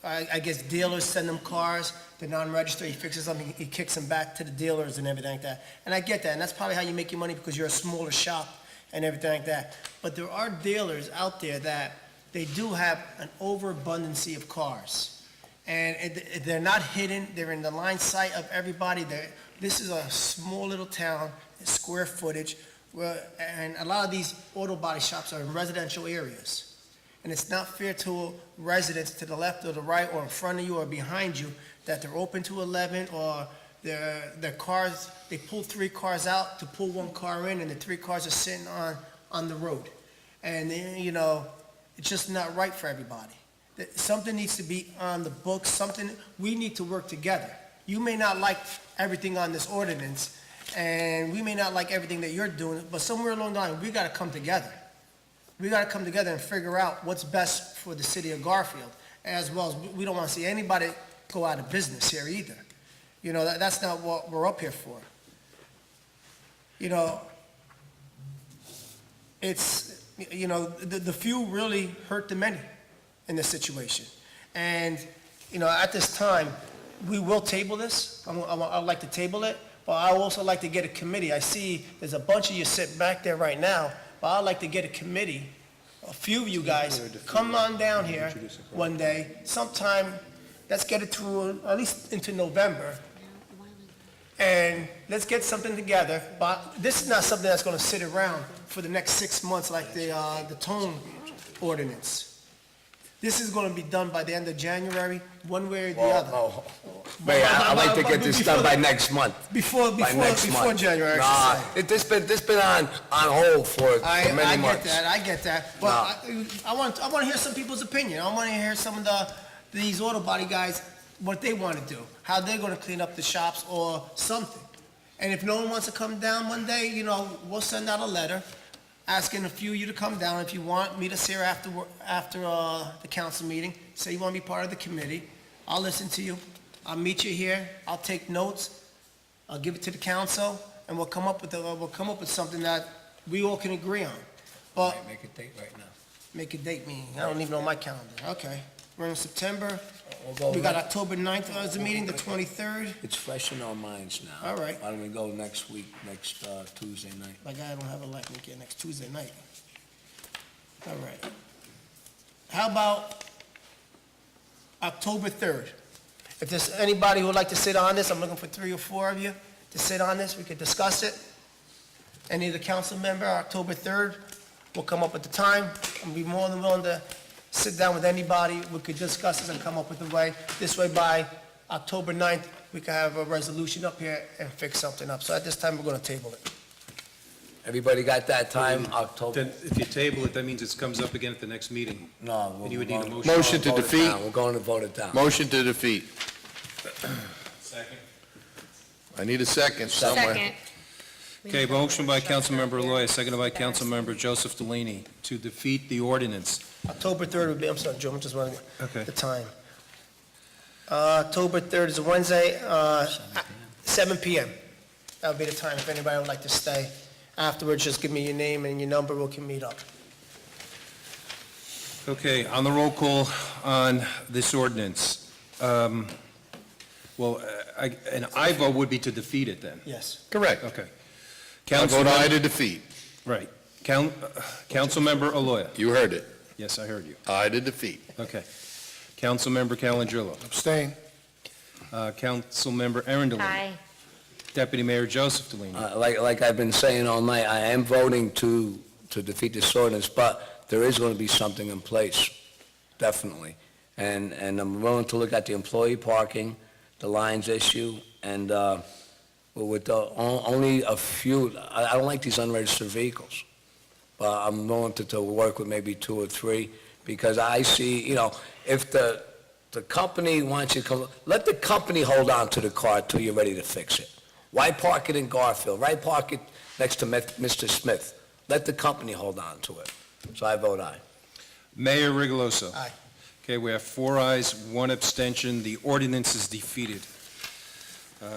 I guess dealers send them cars, they're non-registered, he fixes them, he kicks them back to the dealers and everything like that. And I get that, and that's probably how you make your money, because you're a smaller shop and everything like that. But there are dealers out there that they do have an overabundance of cars. And they're not hidden, they're in the line sight of everybody. This is a small little town, square footage, and a lot of these auto body shops are in residential areas. And it's not fair to residents to the left or the right or in front of you or behind you that they're open to 11, or their cars, they pull 3 cars out to pull 1 car in, and the 3 cars are sitting on the road. And, you know, it's just not right for everybody. Something needs to be on the books, we need to work together. You may not like everything on this ordinance, and we may not like everything that you're doing, but somewhere along the line, we gotta come together. We gotta come together and figure out what's best for the city of Garfield, as well as we don't wanna see anybody go out of business here either. You know, that's not what we're up here for. You know, it's, you know, the few really hurt the many in this situation. And, you know, at this time, we will table this. I'd like to table it, but I also like to get a committee. I see there's a bunch of you sitting back there right now, but I'd like to get a committee, a few of you guys, come on down here one day, sometime, let's get it through, at least into November, and let's get something together. But this is not something that's gonna sit around for the next 6 months like the tone ordinance. This is gonna be done by the end of January, one way or the other. Oh, Mayor, I'd like to get this done by next month. Before January, I should say. This been on hold for many months. I get that, but I want to hear some people's opinion. I want to hear some of these auto body guys, what they want to do, how they're going to clean up the shops or something. And if no one wants to come down one day, you know, we'll send out a letter asking a few of you to come down. If you want, meet us here after the council meeting. Say you want to be part of the committee. I'll listen to you. I'll meet you here. I'll take notes. I'll give it to the council, and we'll come up with something that we all can agree on. But Make a date right now. make a date meeting, I don't even know my calendar, okay. We're in September, We'll go we got next- October 9th as a meeting, the 23rd. It's fresh in our minds now. All right. Why don't we go next week, next Tuesday night? My guy don't have a light weekend next Tuesday night. All right. How about October 3rd? If there's anybody who would like to sit on this, I'm looking for 3 or 4 of you to sit on this, we could discuss it. Any of the council member, October 3rd, we'll come up with the time. I'll be more than willing to sit down with anybody, we could discuss this and come up with a way. This way, by October 9th, we can have a resolution up here and fix something up. So at this time, we're going to table it. Everybody got that time, October? Then if you table it, that means it comes up again at the next meeting. No. And you would need a we're motion. gonna Motion to vote it defeat. down. We're going to vote it down. Motion to defeat. Second. I need a second somewhere. Second. Okay, motion by Councilmember Aloy, seconded by Councilmember Joseph Delaney to defeat the ordinance. October 3rd would be, I'm sorry, Joe, I'm just wondering Okay. the time. October 3rd is a Wednesday, 7 PM. That would be the time, if anybody would like to stay. Afterwards, just give me your name and your number, we can meet up. Okay, on the roll call on this ordinance, an aye vote would be to defeat it then? Yes. Correct. Okay. I vote aye to defeat. Right. Councilmember Aloy? You heard it. Yes, I heard you. Aye to defeat. Okay. Councilmember Calendrillo? Abstain. Councilmember Aaron Delaney? Aye. Deputy Mayor Joseph Delaney? Like I've been saying all night, I am voting to defeat this ordinance, but there is going to be something in place, definitely. And I'm willing to look at the employee parking, the lines issue, and with only a few, I don't like these unregistered vehicles, but I'm willing to work with maybe 2 or 3, because I see, if the company wants you to come, let the company hold on to the car until you're ready to fix it. Why park it in Garfield? Why park it next to Mr. Smith? Let the company hold on to it. So I vote aye. Mayor Rigoloso? Aye. Okay, we have 4 ayes, 1 abstention. The ordinance is defeated.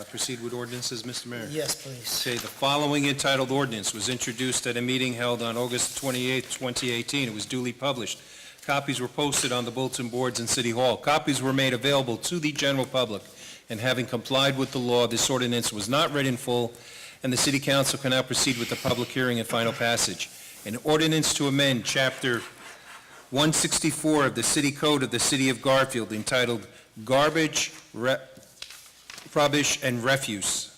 Proceed with ordinances, Mr. Mayor. Yes, please. Okay, the following entitled ordinance was introduced at a meeting held on August 28, 2018. It was duly published. Copies were posted on the bulletin boards in City Hall. Copies were made available to the general public, and having complied with the law, this ordinance was not read in full, and the City Council can now proceed with the public hearing and final passage. An ordinance to amend Chapter 164 of the City Code of the City of Garfield entitled Garbage, Rubbish, and Refuse.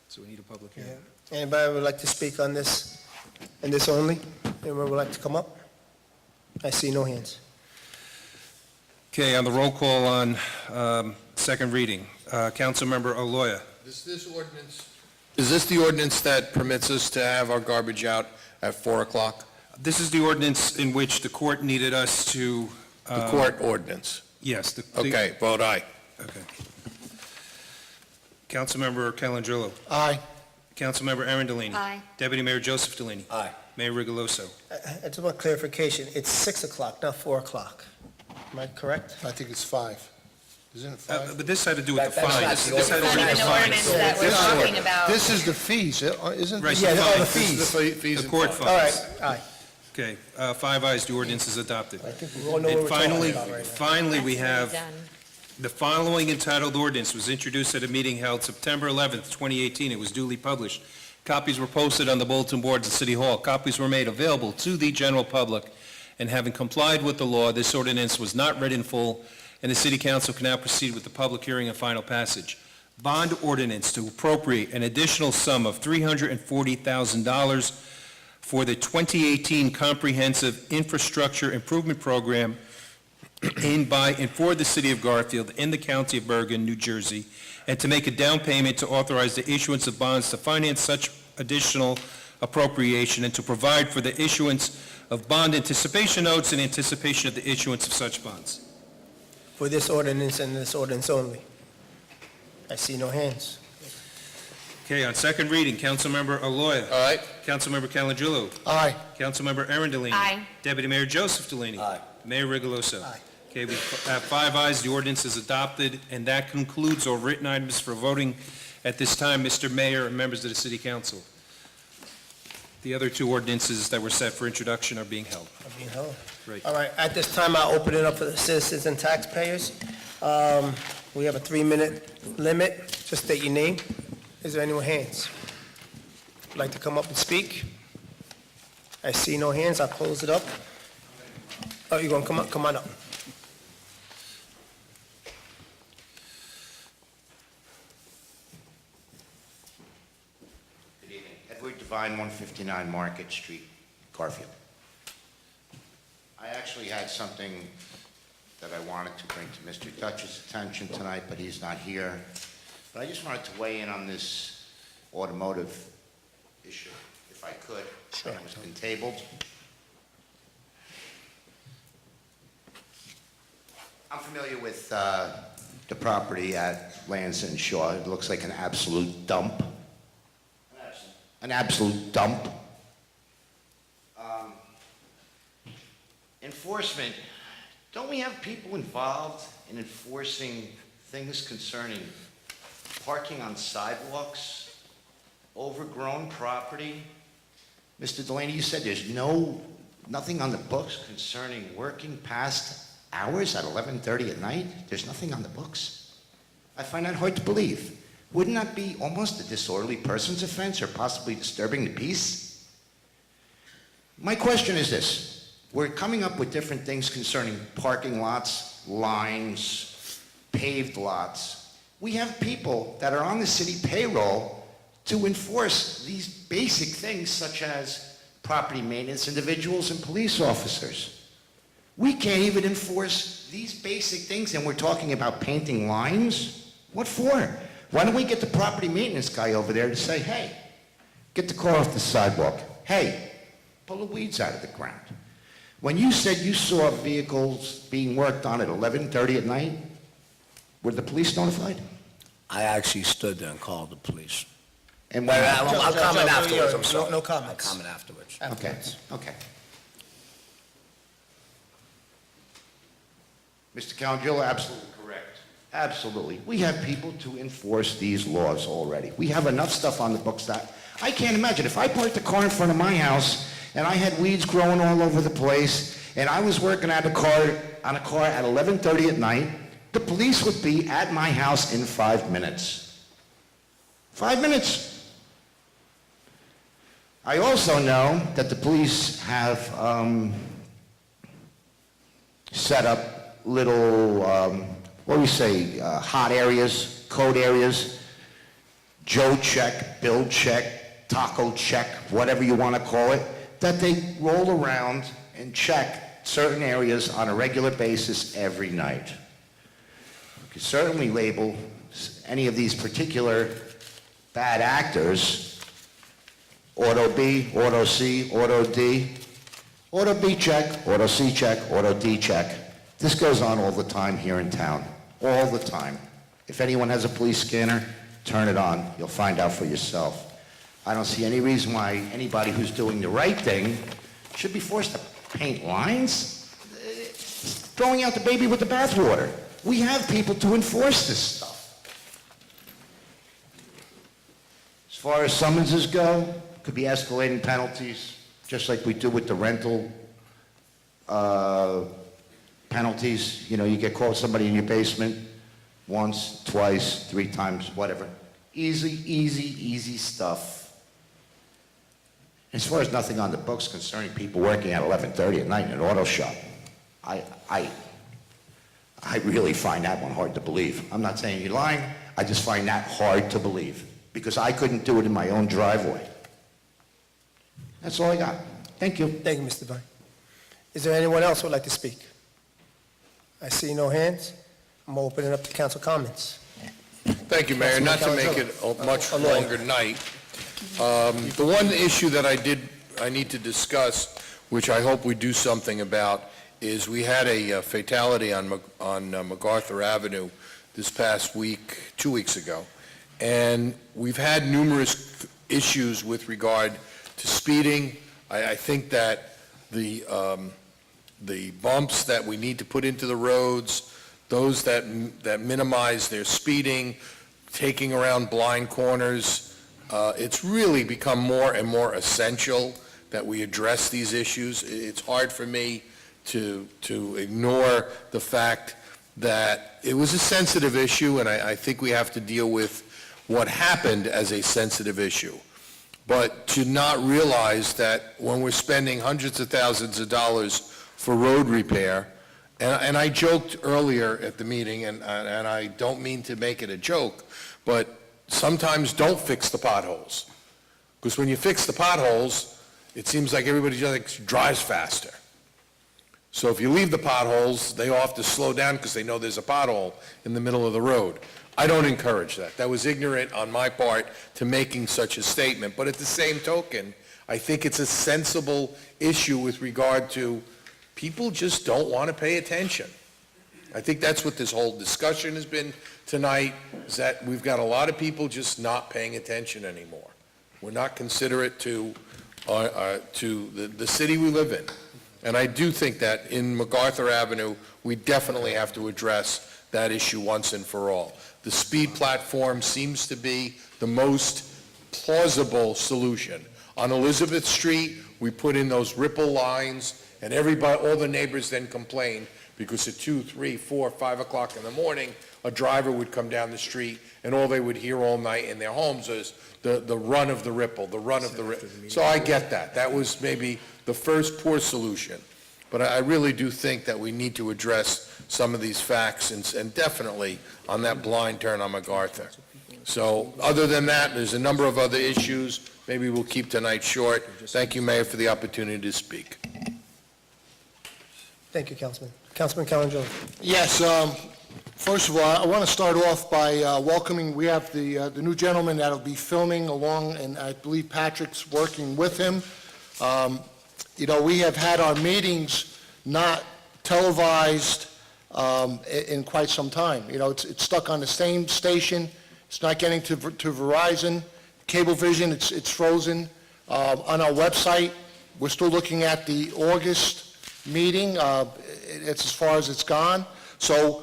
So we need a public Yeah. hearing. Anybody would like to speak on this, and this only? Anyone would like to come up? I see no hands. Okay, on the roll call on second reading, Councilmember Aloya. Is this the ordinance that permits us to have our garbage out at 4 o'clock? This is the ordinance in which the court needed us to... The court ordinance? Yes. Okay, vote aye. Okay. Councilmember Calendrillo. Aye. Councilmember Aaron Delaney. Aye. Deputy Mayor Joseph Delaney. Aye. Mayor Rigoloso. I just want clarification, it's 6 o'clock, not 4 o'clock. Am I correct? I think it's 5. Isn't it 5? But this had to do with the That's not fines. the This had to It's do not with even the the ordinance fines. that we're This is- talking about. This is the fees, isn't Right, it? Yeah, the all the fines. fees. Fees The and court fines. All fines. right, aye. Okay, 5 ayes, the ordinance is adopted. I think we all know what And we're talking finally, about right now. finally, we That's have already done. the following entitled ordinance was introduced at a meeting held September 11th, 2018. It was duly published. Copies were posted on the bulletin boards at City Hall. Copies were made available to the general public, and having complied with the law, this ordinance was not read in full, and the City Council can now proceed with the public hearing and final passage. Bond ordinance to appropriate an additional sum of $340,000 for the 2018 Comprehensive Infrastructure Improvement Program in, by, and for the City of Garfield in the County of Bergen, New Jersey, and to make a down payment to authorize the issuance of bonds to finance such additional appropriation and to provide for the issuance of bond anticipation notes in anticipation of the issuance of such bonds. For this ordinance and this ordinance only. I see no hands. Okay, on second reading, Councilmember Aloya. All right, Councilmember Calendrillo. Aye. Councilmember Aaron Delaney. Aye. Deputy Mayor Joseph Delaney. Aye. Mayor Rigoloso. Aye. Okay, we have 5 ayes, the ordinance is adopted, and that concludes our written items for voting At this time, Mr. Mayor and members of the City Council, the other two ordinances that were set for introduction are being held. Being held. Right. All right, at this time, I'll open it up for the citizens and taxpayers. We have a 3-minute limit. Just state your name. Is there anyone hands? Would like to come up and speak? I see no hands. I'll close it up. Oh, you're going to come up? Come on up. Good evening. Edward Devine, 159 Market Street, Garfield. I actually had something that I wanted to bring to Mr. Dutch's attention tonight, but he's not here. But I just wanted to weigh in on this automotive issue, if I could. Sure. It has been tabled. I'm familiar with the property at Lansing Shaw. It looks like an absolute dump. An absolute dump. Enforcement, don't we have people involved in enforcing things concerning parking on sidewalks, overgrown property? Mr. Delaney, you said there's nothing on the books concerning working past hours at 11:30 at night? There's nothing on the books? I find that hard to believe. Wouldn't that be almost a disorderly person's offense or possibly disturbing the peace? My question is this. We're coming up with different things concerning parking lots, lines, paved lots. We have people that are on the city payroll to enforce these basic things such as property maintenance individuals and police officers. We can't even enforce these basic things, and we're talking about painting lines? What for? Why don't we get the property maintenance guy over there to say, hey, get the car off the sidewalk. Hey, pull the weeds out of the ground. When you said you saw vehicles being worked on at 11:30 at night, were the police notified? I actually stood there and called the police. And Wait, when... I'll comment afterwards, I'm sorry. No comments. I'll comment afterwards. Okay, okay. Mr. Calangillo, absolutely correct. Absolutely. We have people to enforce these laws already. We have enough stuff on the books that I can't imagine. If I parked a car in front of my house and I had weeds growing all over the place and I was working on a car at 11:30 at night, the police would be at my house in 5 minutes. 5 minutes. I also know that the police have set up little, what do we say, hot areas, code areas, Joe check, Bill check, taco check, whatever you want to call it, that they roll around and check certain areas on a regular basis every night. You can certainly label any of these particular bad actors, Auto B, Auto C, Auto D, Auto B check, Auto C check, Auto D check. This goes on all the time here in town, all the time. If anyone has a police scanner, turn it on. You'll find out for yourself. I don't see any reason why anybody who's doing the right thing should be forced to paint lines. Throwing out the baby with the bathwater. We have people to enforce this stuff. As far as summonses go, could be escalating penalties, just like we do with the rental penalties. You know, you get called somebody in your basement once, twice, 3 times, whatever. Easy stuff. As far as nothing on the books concerning people working at 11:30 at night in an auto shop, I really find that one hard to believe. I'm not saying you're lying, I just find that hard to believe, because I couldn't do it in my own driveway. That's all I got. Thank you. Thank you, Mr. Devine. Is there anyone else who would like to speak? I see no hands. I'm opening up to council comments. Thank you, Mayor. Not to make it a much longer night. The one issue that I need to discuss, which I hope we do something about, is we had a fatality on MacArthur Avenue this past week, 2 weeks ago. And we've had numerous issues with regard to speeding. I think that the bumps that we need to put into the roads, those that minimize their speeding, taking around blind corners. It's really become more and more essential that we address these issues. It's hard for me to ignore the fact that it was a sensitive issue, and I think we have to deal with what happened as a sensitive issue. But to not realize that when we're spending hundreds of thousands of dollars for road repair, and I joked earlier at the meeting, and I don't mean to make it a joke, but sometimes don't fix the potholes. Because when you fix the potholes, it seems like everybody just drives faster. So if you leave the potholes, they all have to slow down because they know there's a pothole in the middle of the road. I don't encourage that. That was ignorant on my part to making such a statement. But at the same token, I think it's a sensible issue with regard to people just don't want to pay attention. I think that's what this whole discussion has been tonight, is that we've got a lot of people just not paying attention anymore. We're not considerate to the city we live in. And I do think that in MacArthur Avenue, we definitely have to address that issue once and for all. The speed platform seems to be the most plausible solution. On Elizabeth Street, we put in those ripple lines, and everybody, all the neighbors then complained because at 2, 3, 4, 5 o'clock in the morning, a driver would come down the street, and all they would hear all night in their homes is the run of the ripple, the run of the ripple. So I get that. That was maybe the first poor solution. But I really do think that we need to address some of these facts, and definitely on that blind turn on MacArthur. So other than that, there's a number of other issues. Maybe we'll keep tonight short. Thank you, Mayor, for the opportunity to speak. Thank you, Councilman. Councilman Calangelo. Yes, first of all, I want to start off by welcoming, we have the new gentleman that'll be filming along, and I believe Patrick's working with him. You know, we have had our meetings not televised in quite some time. You know, it's stuck on the same station. It's not getting to Verizon. Cablevision, it's frozen. On our website, we're still looking at the August meeting. It's as far as it's gone. So,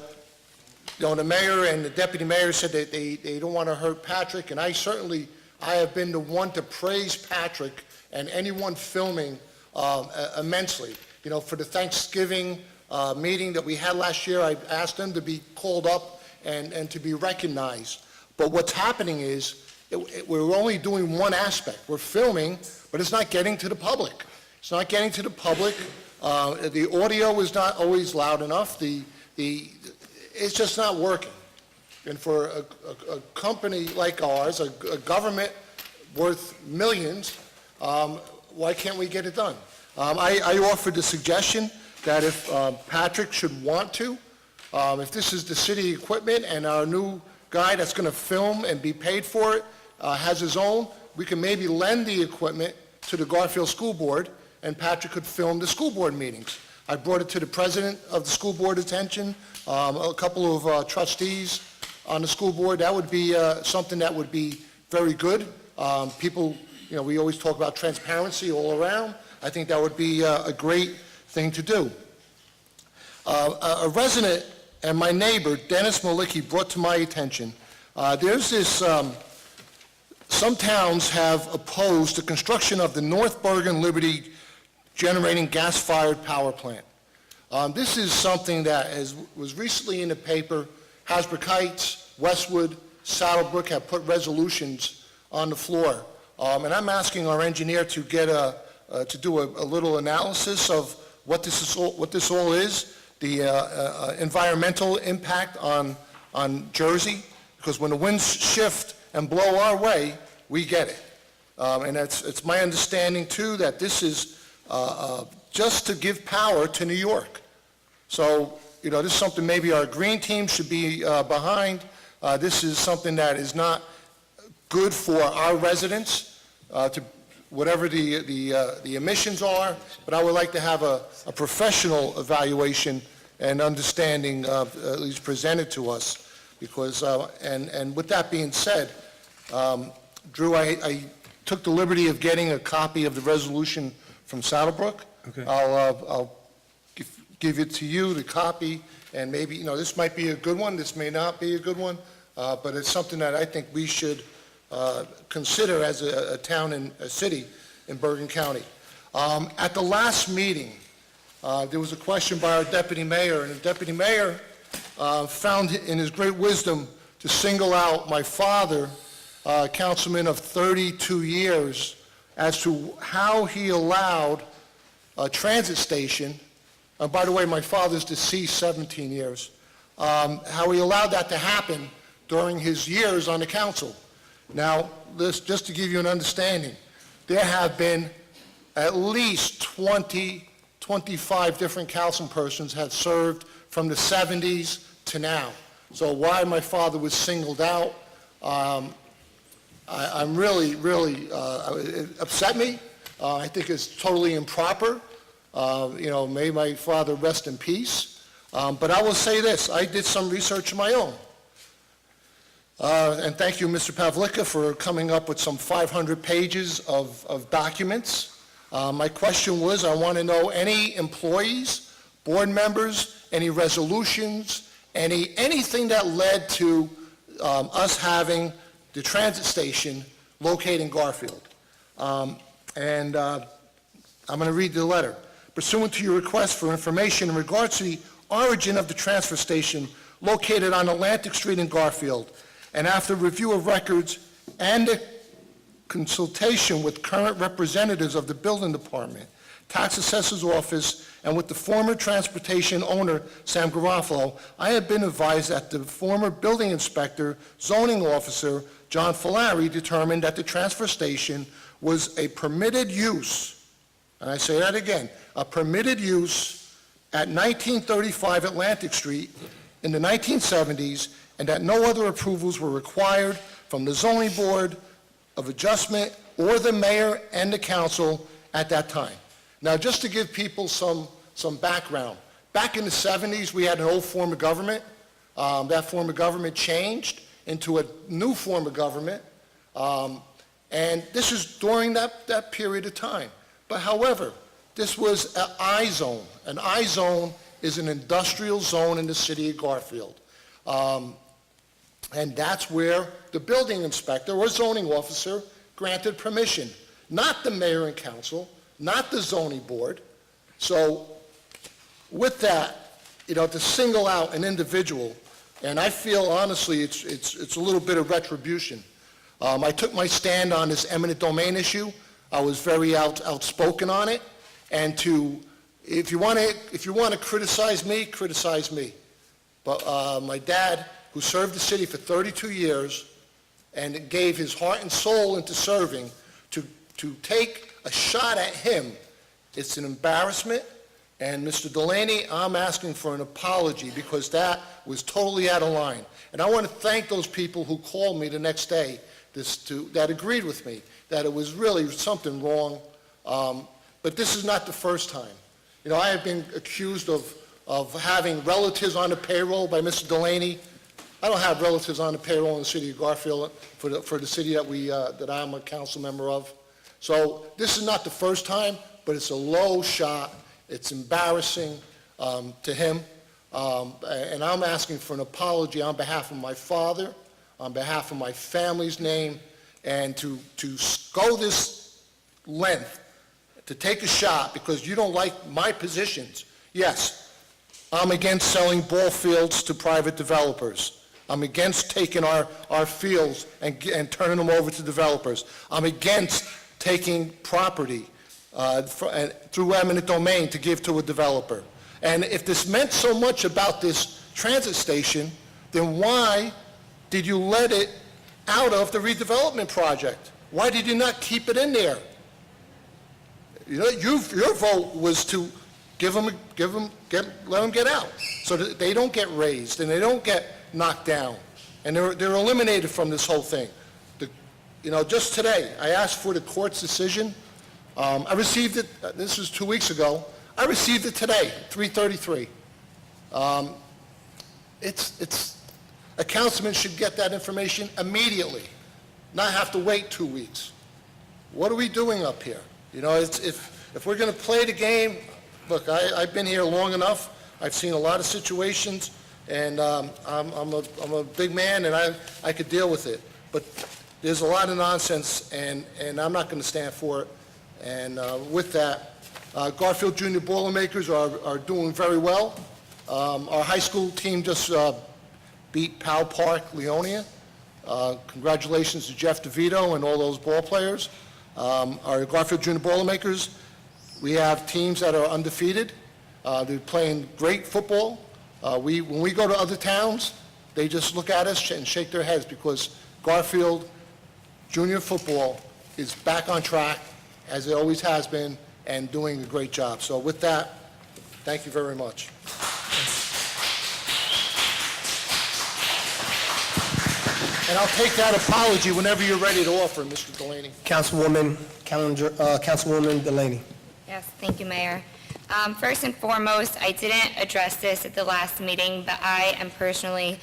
you know, the mayor and the deputy mayor said that they don't want to hurt Patrick, and I have been the one to praise Patrick and anyone filming immensely. You know, for the Thanksgiving meeting that we had last year, I asked them to be called up and to be recognized. But what's happening is we're only doing one aspect. We're filming, but it's not getting to the public. It's not getting to the public. The audio is not always loud enough. It's just not working. And for a company like ours, a government worth millions, why can't we get it done? I offered the suggestion that if Patrick should want to, if this is the city equipment and our new guy that's going to film and be paid for it has his own, we can maybe lend the equipment to the Garfield School Board, and Patrick could film the school board meetings. I brought it to the president of the school board attention, a couple of trustees on the school board. That would be something that would be very good. People, you know, we always talk about transparency all around. I think that would be a great thing to do. A resident and my neighbor, Dennis Malicki, brought to my attention, there's this, some towns have opposed the construction of the North Bergen Liberty generating gas-fired power plant. This is something that was recently in the paper. Hasbrook Heights, Westwood, Saddlebrook have put resolutions on the floor. And I'm asking our engineer to get to do a little analysis of what this all is, the environmental impact on Jersey, because when the winds shift and blow our way, we get it. And it's my understanding, too, that this is just to give power to New York. So, you know, this is something maybe our green team should be behind. This is something that is not good for our residents, to whatever the emissions are, but I would like to have a professional evaluation and understanding at least presented to us, because, and with that being said, Drew, I took the liberty of getting a copy of the resolution from Saddlebrook. Okay. I'll give it to you, the copy, and maybe, you know, this might be a good one, this may not be a good one. but it's something that I think we should consider as a town and a city in Bergen County. At the last meeting, there was a question by our deputy mayor, and the deputy mayor found in his great wisdom to single out my father, councilman of 32 years, as to how he allowed a transit station, and by the way, my father's deceased 17 years, how he allowed that to happen during his years on the council. Now, just to give you an understanding, there have been at least 20, 25 different council persons have served from the 70s to now. So why my father was singled out, I'm really, it upset me. I think it's totally improper. May my father rest in peace. But I will say this, I did some research of my own. And thank you, Mr. Pavlicka, for coming up with some 500 pages of documents. My question was, I want to know any employees, board members, any resolutions, anything that led to us having the transit station located in Garfield. I'm going to read the letter. Pursuant to your request for information in regards to the origin of the transfer station located on Atlantic Street in Garfield, and after review of records and consultation with current representatives of the building department, tax assessor's office, and with the former transportation owner, Sam Garofalo, I have been advised that the former building inspector, zoning officer, John Falari, determined that the transfer station was a permitted use, and I say that again, a permitted use at 1935 Atlantic Street in the 1970s, and that no other approvals were required from the zoning board of adjustment or the mayor and the council at that time. Now, just to give people some background, back in the 70s, we had an old form of government. That form of government changed into a new form of government, and this is during that period of time. But however, this was an I-zone. An I-zone is an industrial zone in the city of Garfield. And that's where the building inspector or zoning officer granted permission, not the mayor and council, not the zoning board. So with that, to single out an individual, and I feel honestly it's a little bit of retribution. I took my stand on this eminent domain issue. I was very outspoken on it. And if you want to criticize me, criticize me. But my dad, who served the city for 32 years and gave his heart and soul into serving, to take a shot at him, it's an embarrassment. And Mr. Delaney, I'm asking for an apology because that was totally out of line. And I want to thank those people who called me the next day that agreed with me, that it was really something wrong. But this is not the first time. I have been accused of having relatives on the payroll by Mr. Delaney. I don't have relatives on the payroll in the city of Garfield for the city that I'm a council member of. So this is not the first time, but it's a low shot. It's embarrassing to him. And I'm asking for an apology on behalf of my father, on behalf of my family's name, and to go this length, to take a shot because you don't like my positions. Yes, I'm against selling ball fields to private developers. I'm against taking our fields and turning them over to developers. I'm against taking property through eminent domain to give to a developer. And if this meant so much about this transit station, then why did you let it out of the redevelopment project? Why did you not keep it in there? Your vote was to let them get out so that they don't get raised and they don't get knocked down. And they're eliminated from this whole thing. Just today, I asked for the court's decision. I received it, this was 2 weeks ago. I received it today, 3:33. A councilman should get that information immediately, not have to wait 2 weeks. What are we doing up here? If we're going to play the game, look, I've been here long enough. I've seen a lot of situations, and I'm a big man, and I could deal with it. But there's a lot of nonsense, and I'm not going to stand for it. And with that, Garfield Junior Boilermakers are doing very well. Our high school team just beat Powell Park, Leonia. Congratulations to Jeff DeVito and all those ball players. Our Garfield Junior Boilermakers, we have teams that are undefeated. They're playing great football. When we go to other towns, they just look at us and shake their heads because Garfield Junior football is back on track, as it always has been, and doing a great job. So with that, thank you very much. And I'll take that apology whenever you're ready to offer, Mr. Delaney. Councilwoman Delaney. Yes, thank you, Mayor. First and foremost, I didn't address this at the last meeting, but I am personally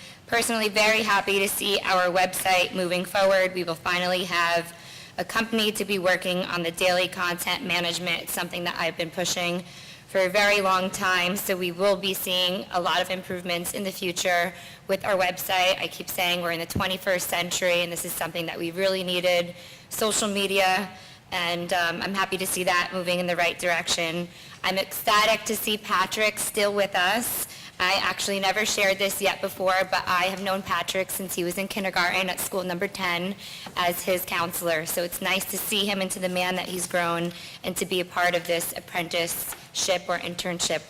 very happy to see our website moving forward. We will finally have a company to be working on the daily content management. It's something that I've been pushing for a very long time, so we will be seeing a lot of improvements in the future with our website. I keep saying we're in the 21st century, and this is something that we really needed, social media, and I'm happy to see that moving in the right direction. I'm ecstatic to see Patrick still with us. I actually never shared this yet before, but I have known Patrick since he was in kindergarten at school number 10 as his counselor. So it's nice to see him into the man that he's grown and to be a part of this apprenticeship or internship,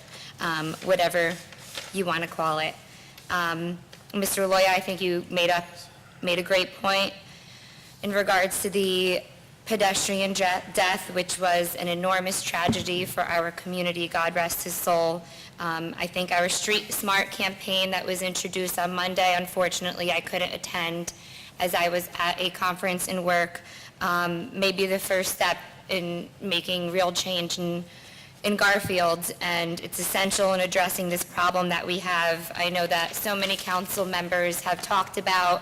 whatever you want to call it. Mr. Loya, I think you made a great point in regards to the pedestrian death, which was an enormous tragedy for our community. God rest his soul. I think our Street Smart campaign that was introduced on Monday, unfortunately, I couldn't attend as I was at a conference in work, may be the first step in making real change in Garfield, and it's essential in addressing this problem that we have. I know that so many council members have talked about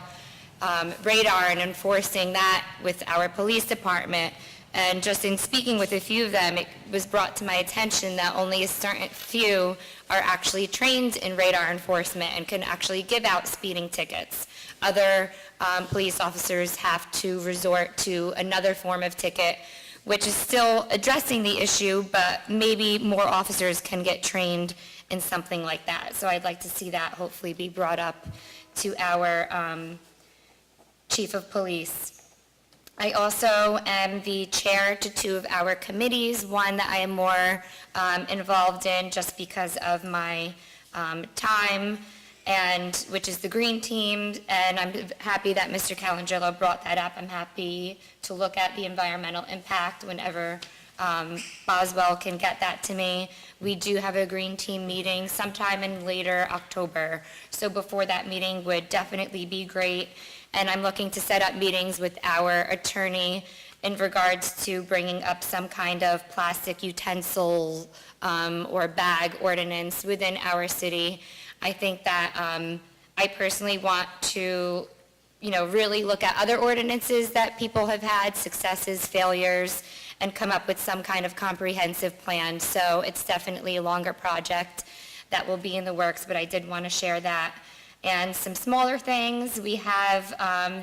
radar and enforcing that with our police department. And just in speaking with a few of them, it was brought to my attention that only a certain few are actually trained in radar enforcement and can actually give out speeding tickets. Other police officers have to resort to another form of ticket, which is still addressing the issue, but maybe more officers can get trained in something like that. So I'd like to see that hopefully be brought up to our chief of police. I also am the chair to two of our committees, one that I am more involved in just because of my time, and which is the Green Team, and I'm happy that Mr. Calangelo brought that up. I'm happy to look at the environmental impact whenever Boswell can get that to me. We do have a Green Team meeting sometime in later October, so before that meeting would definitely be great. And I'm looking to set up meetings with our attorney in regards to bringing up some kind of plastic utensil or bag ordinance within our city. I think that I personally want to, really look at other ordinances that people have had, successes, failures, and come up with some kind of comprehensive plan. So it's definitely a longer project that will be in the works, but I did want to share that. And some smaller things, we have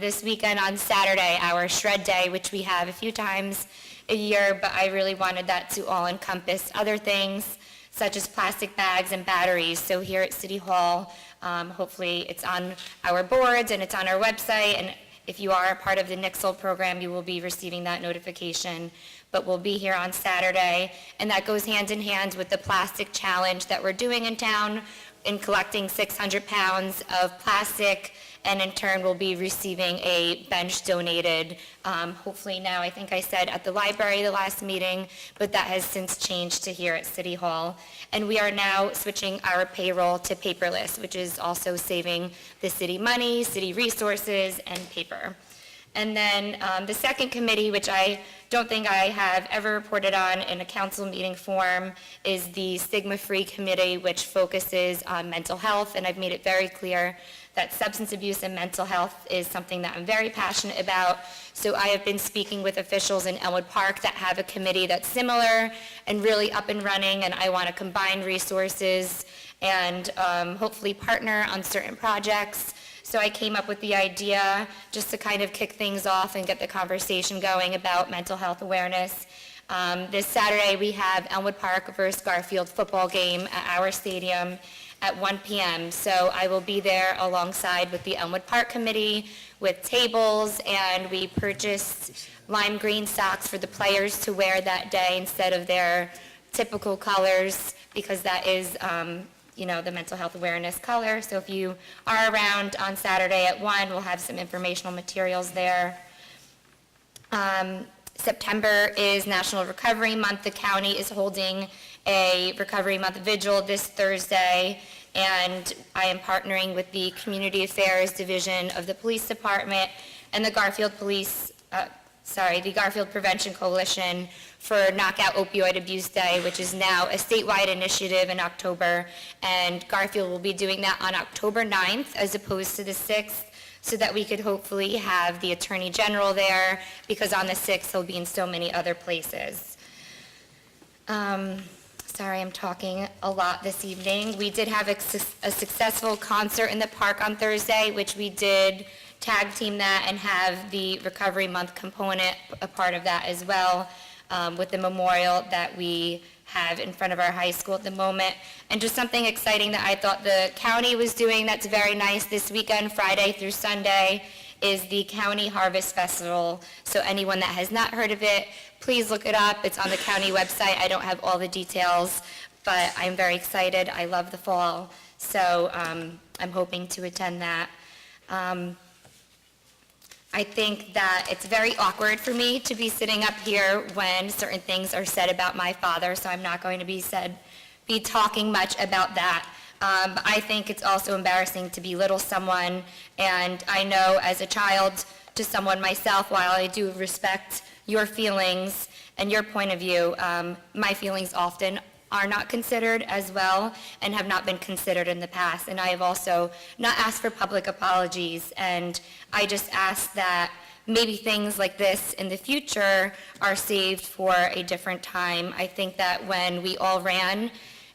this weekend on Saturday, our Shred Day, which we have a few times a year, but I really wanted that to all encompass other things, such as plastic bags and batteries. So here at City Hall, hopefully it's on our boards and it's on our website, and if you are a part of the Nixle program, you will be receiving that notification. But we'll be here on Saturday, and that goes hand in hand with the plastic challenge that we're doing in town, in collecting 600 pounds of plastic, and in turn we'll be receiving a bench donated, hopefully now, I think I said at the library the last meeting, but that has since changed to here at City Hall. And we are now switching our payroll to paperless, which is also saving the city money, city resources, and paper. And then the second committee, which I don't think I have ever reported on in a council meeting form, is the Stigma-Free Committee, which focuses on mental health. And I've made it very clear that substance abuse and mental health is something that I'm very passionate about. So I have been speaking with officials in Elmwood Park that have a committee that's similar and really up and running, and I want to combine resources and hopefully partner on certain projects. So I came up with the idea just to kind of kick things off and get the conversation going about mental health awareness. This Saturday, we have Elmwood Park versus Garfield football game at our stadium at 1 p.m. So I will be there alongside with the Elmwood Park Committee with tables, and we purchased lime green socks for the players to wear that day instead of their typical colors, because that is, the mental health awareness color. So if you are around on Saturday at 1, we'll have some informational materials there. September is National Recovery Month. The county is holding a Recovery Month vigil this Thursday, and I am partnering with the Community Affairs Division of the Police Department and the Garfield Prevention Coalition for Knockout Opioid Abuse Day, which is now a statewide initiative in October, and Garfield will be doing that on October 9th as opposed to the 6th, so that we could hopefully have the Attorney General there, because on the 6th he'll be in so many other places. Sorry, I'm talking a lot this evening. We did have a successful concert in the park on Thursday, which we did tag team that and have the Recovery Month component a part of that as well, with the memorial that we have in front of our high school at the moment. And just something exciting that I thought the county was doing that's very nice this weekend, Friday through Sunday, is the County Harvest Festival. So anyone that has not heard of it, please look it up. It's on the county website. I don't have all the details, but I'm very excited. I love the fall. So I'm hoping to attend that. I think that it's very awkward for me to be sitting up here when certain things are said about my father, so I'm not going to be talking much about that. I think it's also embarrassing to belittle someone, and I know as a child to someone myself, while I do respect your feelings and your point of view, my feelings often are not considered as well and have not been considered in the past. And I have also not asked for public apologies, and I just ask that maybe things like this in the future are saved for a different time. I think that when we all ran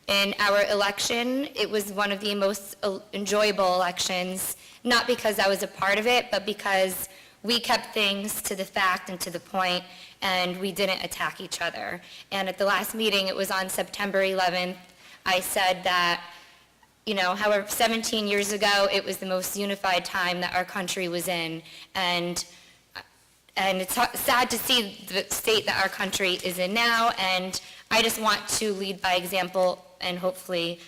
in our election, it was one of the most enjoyable elections, not because I was a part of it, but because we kept things to the fact and to the point, and we didn't attack each other. And at the last meeting, it was on September 11th, I said that, however, 17 years ago, it was the most unified time that our country was in. And it's sad to see the state that our country is in now, and I just want to lead by example and hopefully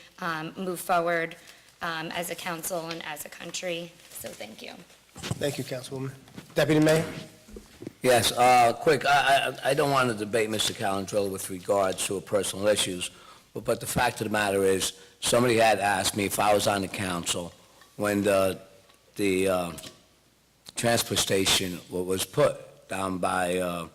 move forward as a council and as a country. So thank you. Thank you, Councilwoman. Deputy Mayor? Yes, quick, I don't want to debate Mr. Calandrello with regards to personal issues, but the fact of the matter is, somebody had asked me if I was on the council when the transfer station was put down by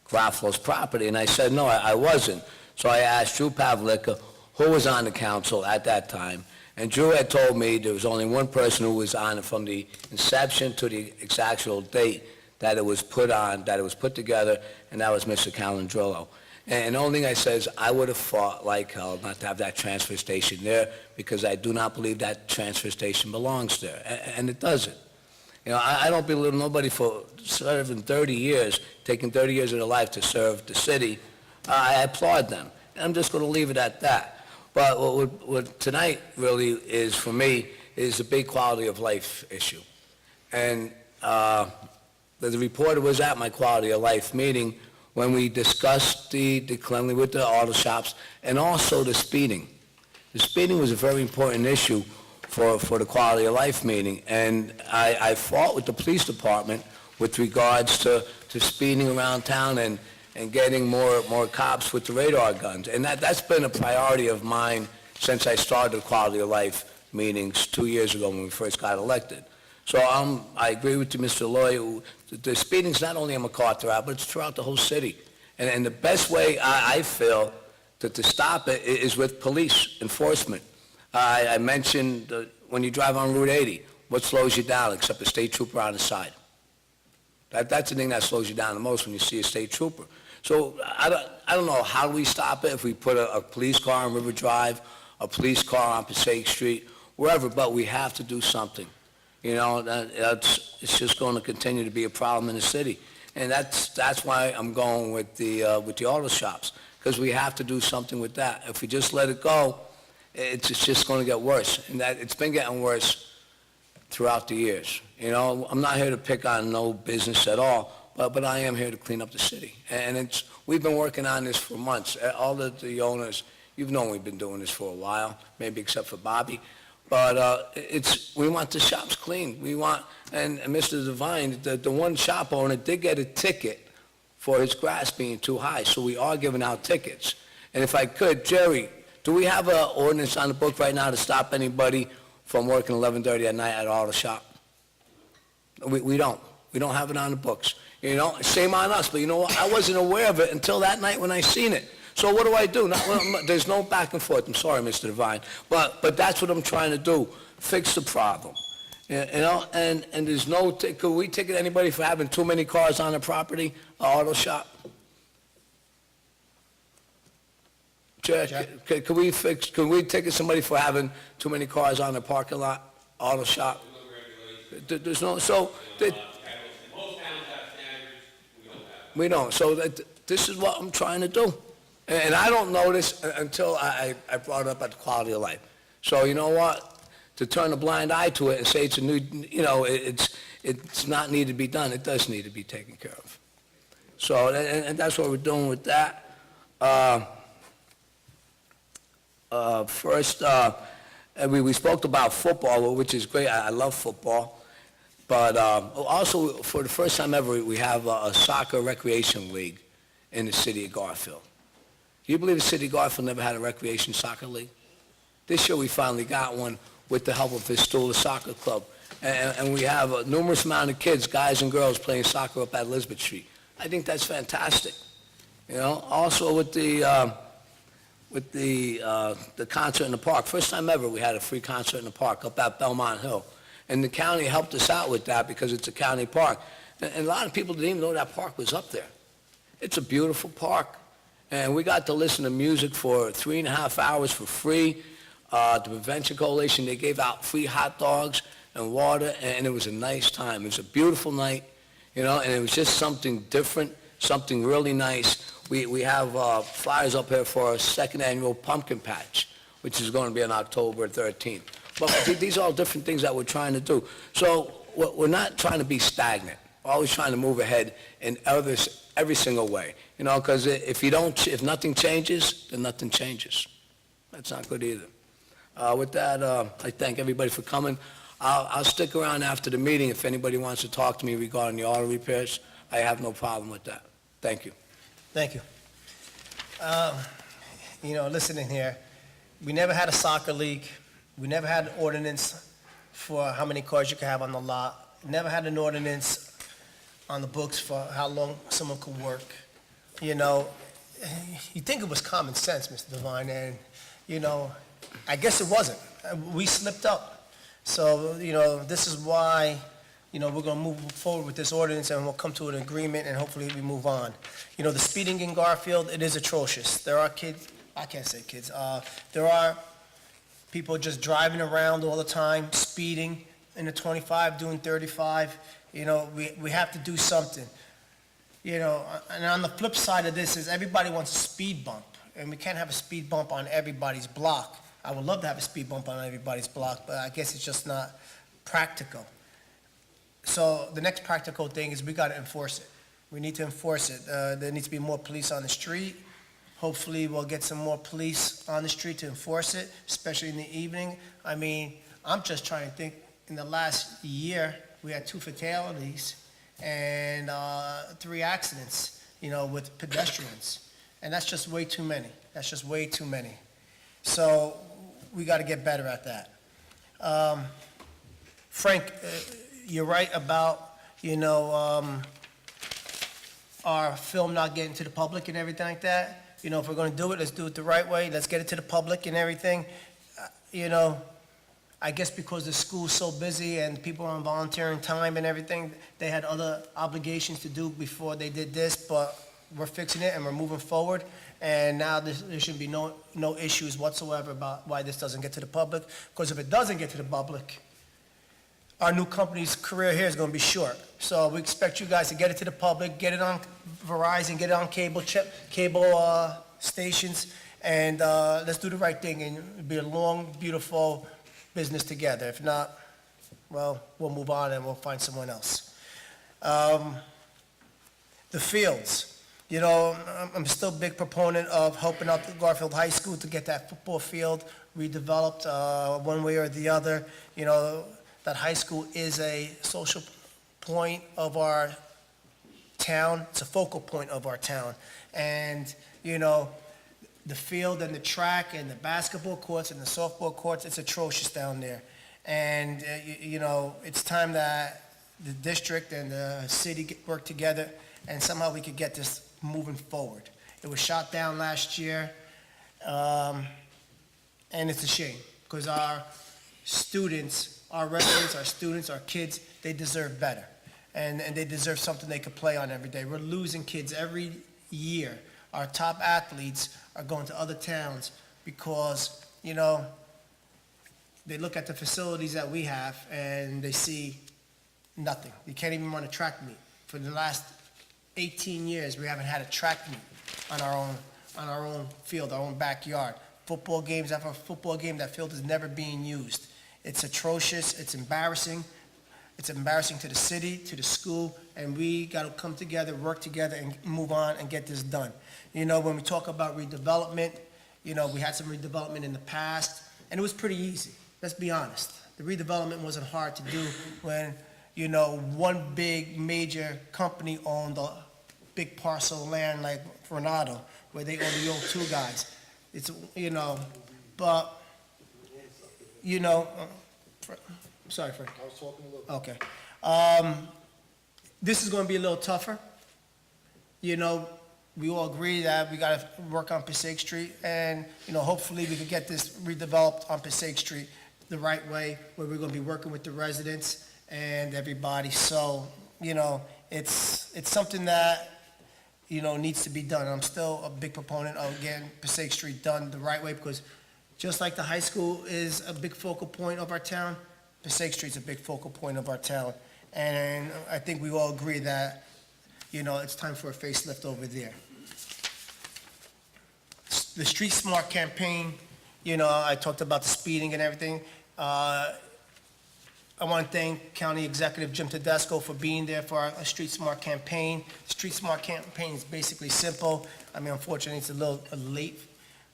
Garfield's property, and I said, no, I wasn't. So I asked Drew Pavlicka, who was on the council at that time, and Drew had told me there was only one person who was on it from the inception to the actual date that it was put on, that it was put together, and that was Mr. Calandrello. And the only thing I said is I would have fought like hell not to have that transfer station there, because I do not believe that transfer station belongs there, and it doesn't. I don't belittle nobody for serving 30 years, taking 30 years of their life to serve the city. I applaud them, and I'm just going to leave it at that. But what tonight really is, for me, is a big quality of life issue. And the reporter was at my quality of life meeting when we discussed the cleanliness with the auto shops and also the speeding. The speeding was a very important issue for the quality of life meeting. And I fought with the police department with regards to speeding around town and getting more cops with the radar guns. And that's been a priority of mine since I started the quality of life meetings 2 years ago when we first got elected. So I agree with you, Mr. Loy. The speeding's not only on MacArthur Ave, but it's throughout the whole city. And the best way I feel to stop it is with police enforcement. I mentioned when you drive on Route 80, what slows you down except a state trooper on the side? That's the thing that slows you down the most, when you see a state trooper. So I don't know how we stop it, if we put a police car on River Drive, a police car on Passaic Street, wherever, but we have to do something. You know, it's just going to continue to be a problem in the city. And that's why I'm going with the auto shops, because we have to do something with that. If we just let it go, it's just going to get worse. And it's been getting worse throughout the years. You know, I'm not here to pick on no business at all, but I am here to clean up the city. And we've been working on this for months. All the owners, you've known we've been doing this for a while, maybe except for Bobby. But we want the shops clean. We want, and Mr. Devine, the one shop owner did get a ticket for his grass being too high, so we are giving out tickets. And if I could, Jerry, do we have an ordinance on the book right now to stop anybody from working 11:30 at night at an auto shop? We don't. We don't have it on the books. You know, shame on us, but you know what? I wasn't aware of it until that night when I seen it. So what do I do? There's no back and forth. I'm sorry, Mr. Devine. But that's what I'm trying to do, fix the problem. You know, and there's no, could we ticket anybody for having too many cars on the property, an auto shop? Jack, could we ticket somebody for having too many cars on the parking lot, auto shop? There's no, so, Most towns have standards, we don't have. we don't. So this is what I'm trying to do. And I don't know this until I brought it up at the quality of life. So you know what? To turn a blind eye to it and say it's a new, you know, it's not need to be done. It does need to be taken care of. So, and that's what we're doing with that. First, we spoke about football, which is great. I love football. But also, for the first time ever, we have a soccer recreation league in the city of Garfield. Do you believe the city of Garfield never had a recreation soccer league? This year we finally got one with the help of Vistula Soccer Club. And we have a numerous amount of kids, guys and girls, playing soccer up at Elizabeth Street. I think that's fantastic. You know, also with the concert in the park. First time ever we had a free concert in the park up at Belmont Hill. And the county helped us out with that because it's a county park. And a lot of people didn't even know that park was up there. It's a beautiful park. And we got to listen to music for 3.5 hours for free. The Prevention Coalition, they gave out free hot dogs and water, and it was a nice time. It was a beautiful night, you know, and it was just something different, something really nice. We have flyers up here for our second annual pumpkin patch, which is going to be on October 13th. But these are all different things that we're trying to do. So we're not trying to be stagnant. We're always trying to move ahead in every single way, you know, because if nothing changes, then nothing changes. That's not good either. With that, I thank everybody for coming. I'll stick around after the meeting if anybody wants to talk to me regarding the auto repairs. I have no problem with that. Thank you. Thank you. You know, listening here, we never had a soccer league. We never had an ordinance for how many cars you could have on the lot. Never had an ordinance on the books for how long someone could work. You know, you think it was common sense, Mr. Devine, and, you know, I guess it wasn't. We slipped up. So, you know, this is why, you know, we're going to move forward with this ordinance and we'll come to an agreement and hopefully we move on. You know, the speeding in Garfield, it is atrocious. There are kids, I can't say kids, there are people just driving around all the time, speeding in the 25, doing 35. You know, we have to do something. You know, and on the flip side of this is everybody wants a speed bump, and we can't have a speed bump on everybody's block. I would love to have a speed bump on everybody's block, but I guess it's just not practical. So the next practical thing is we got to enforce it. We need to enforce it. There needs to be more police on the street. Hopefully we'll get some more police on the street to enforce it, especially in the evening. I mean, I'm just trying to think, in the last year, we had 2 fatalities and 3 accidents, you know, with pedestrians. And that's just way too many. That's just way too many. So we got to get better at that. Frank, you're right about, you know, our film not getting to the public and everything like that. You know, if we're going to do it, let's do it the right way. Let's get it to the public and everything. You know, I guess because the school's so busy and people are on volunteering time and everything, they had other obligations to do before they did this, but we're fixing it and we're moving forward. And now there should be no issues whatsoever about why this doesn't get to the public. Because if it doesn't get to the public, our new company's career here is going to be short. So we expect you guys to get it to the public, get it on Verizon, get it on cable stations, and let's do the right thing and it'll be a long, beautiful business together. If not, well, we'll move on and we'll find someone else. The fields, you know, I'm still a big proponent of helping out the Garfield High School to get that football field redeveloped one way or the other. You know, that high school is a social point of our town. It's a focal point of our town. And, you know, the field and the track and the basketball courts and the softball courts, it's atrocious down there. And, you know, it's time that the district and the city work together and somehow we could get this moving forward. It was shot down last year, and it's a shame because our students, our residents, our students, our kids, they deserve better. And they deserve something they could play on every day. We're losing kids every year. Our top athletes are going to other towns because, you know, they look at the facilities that we have and they see nothing. You can't even run a track meet. For the last 18 years, we haven't had a track meet on our own field, our own backyard. Football games after football game, that field is never being used. It's atrocious, it's embarrassing. It's embarrassing to the city, to the school, and we got to come together, work together, and move on and get this done. You know, when we talk about redevelopment, you know, we had some redevelopment in the past, and it was pretty easy. Let's be honest. The redevelopment wasn't hard to do when, you know, one big major company owned a big parcel of land like Renato, where they own the old two guys. It's, you know, but, you know, sorry, Frank. I was talking a little. Okay. This is going to be a little tougher. You know, we all agree that we got to work on Passaic Street, and, you know, hopefully we can get this redeveloped on Passaic Street the right way, where we're going to be working with the residents and everybody. So, you know, it's something that, you know, needs to be done. I'm still a big proponent of getting Passaic Street done the right way, because just like the high school is a big focal point of our town, Passaic Street's a big focal point of our town. And I think we all agree that, you know, it's time for a facelift over there. The Street Smart campaign, you know, I talked about the speeding and everything. I want to thank County Executive Jim Tedesco for being there for our Street Smart campaign. The Street Smart campaign is basically simple. I mean, unfortunately, it's a little late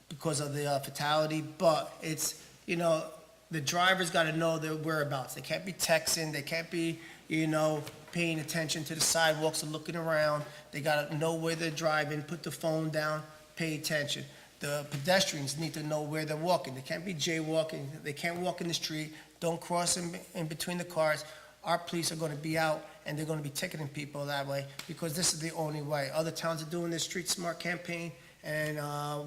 because of the fatality, but it's, you know, the drivers got to know their whereabouts. They can't be texting. They can't be, you know, paying attention to the sidewalks or looking around. They got to know where they're driving, put the phone down, pay attention. The pedestrians need to know where they're walking. They can't be jaywalking. They can't walk in the street. Don't cross in between the cars. Our police are going to be out, and they're going to be ticketing people that way because this is the only way. Other towns are doing this Street Smart campaign, and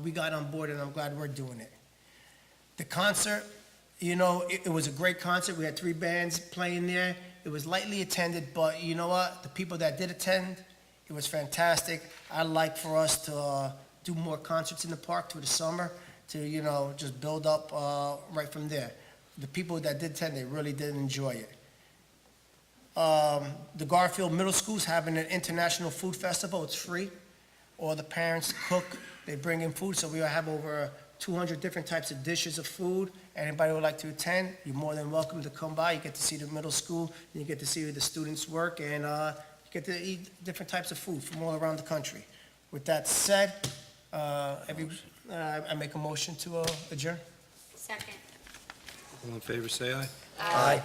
we got on board, and I'm glad we're doing it. The concert, you know, it was a great concert. We had 3 bands playing there. It was lightly attended, but you know what? The people that did attend, it was fantastic. I'd like for us to do more concerts in the park through the summer to, you know, just build up right from there. The people that did attend, they really did enjoy it. The Garfield Middle School's having an international food festival. It's free. All the parents cook. They bring in food, so we have over 200 different types of dishes of food. Anybody would like to attend, you're more than welcome to come by. You get to see the middle school, and you get to see where the students work, and you get to eat different types of food from all around the country. With that said, I make a motion to adjourn. Second. All in favor, say aye. Aye.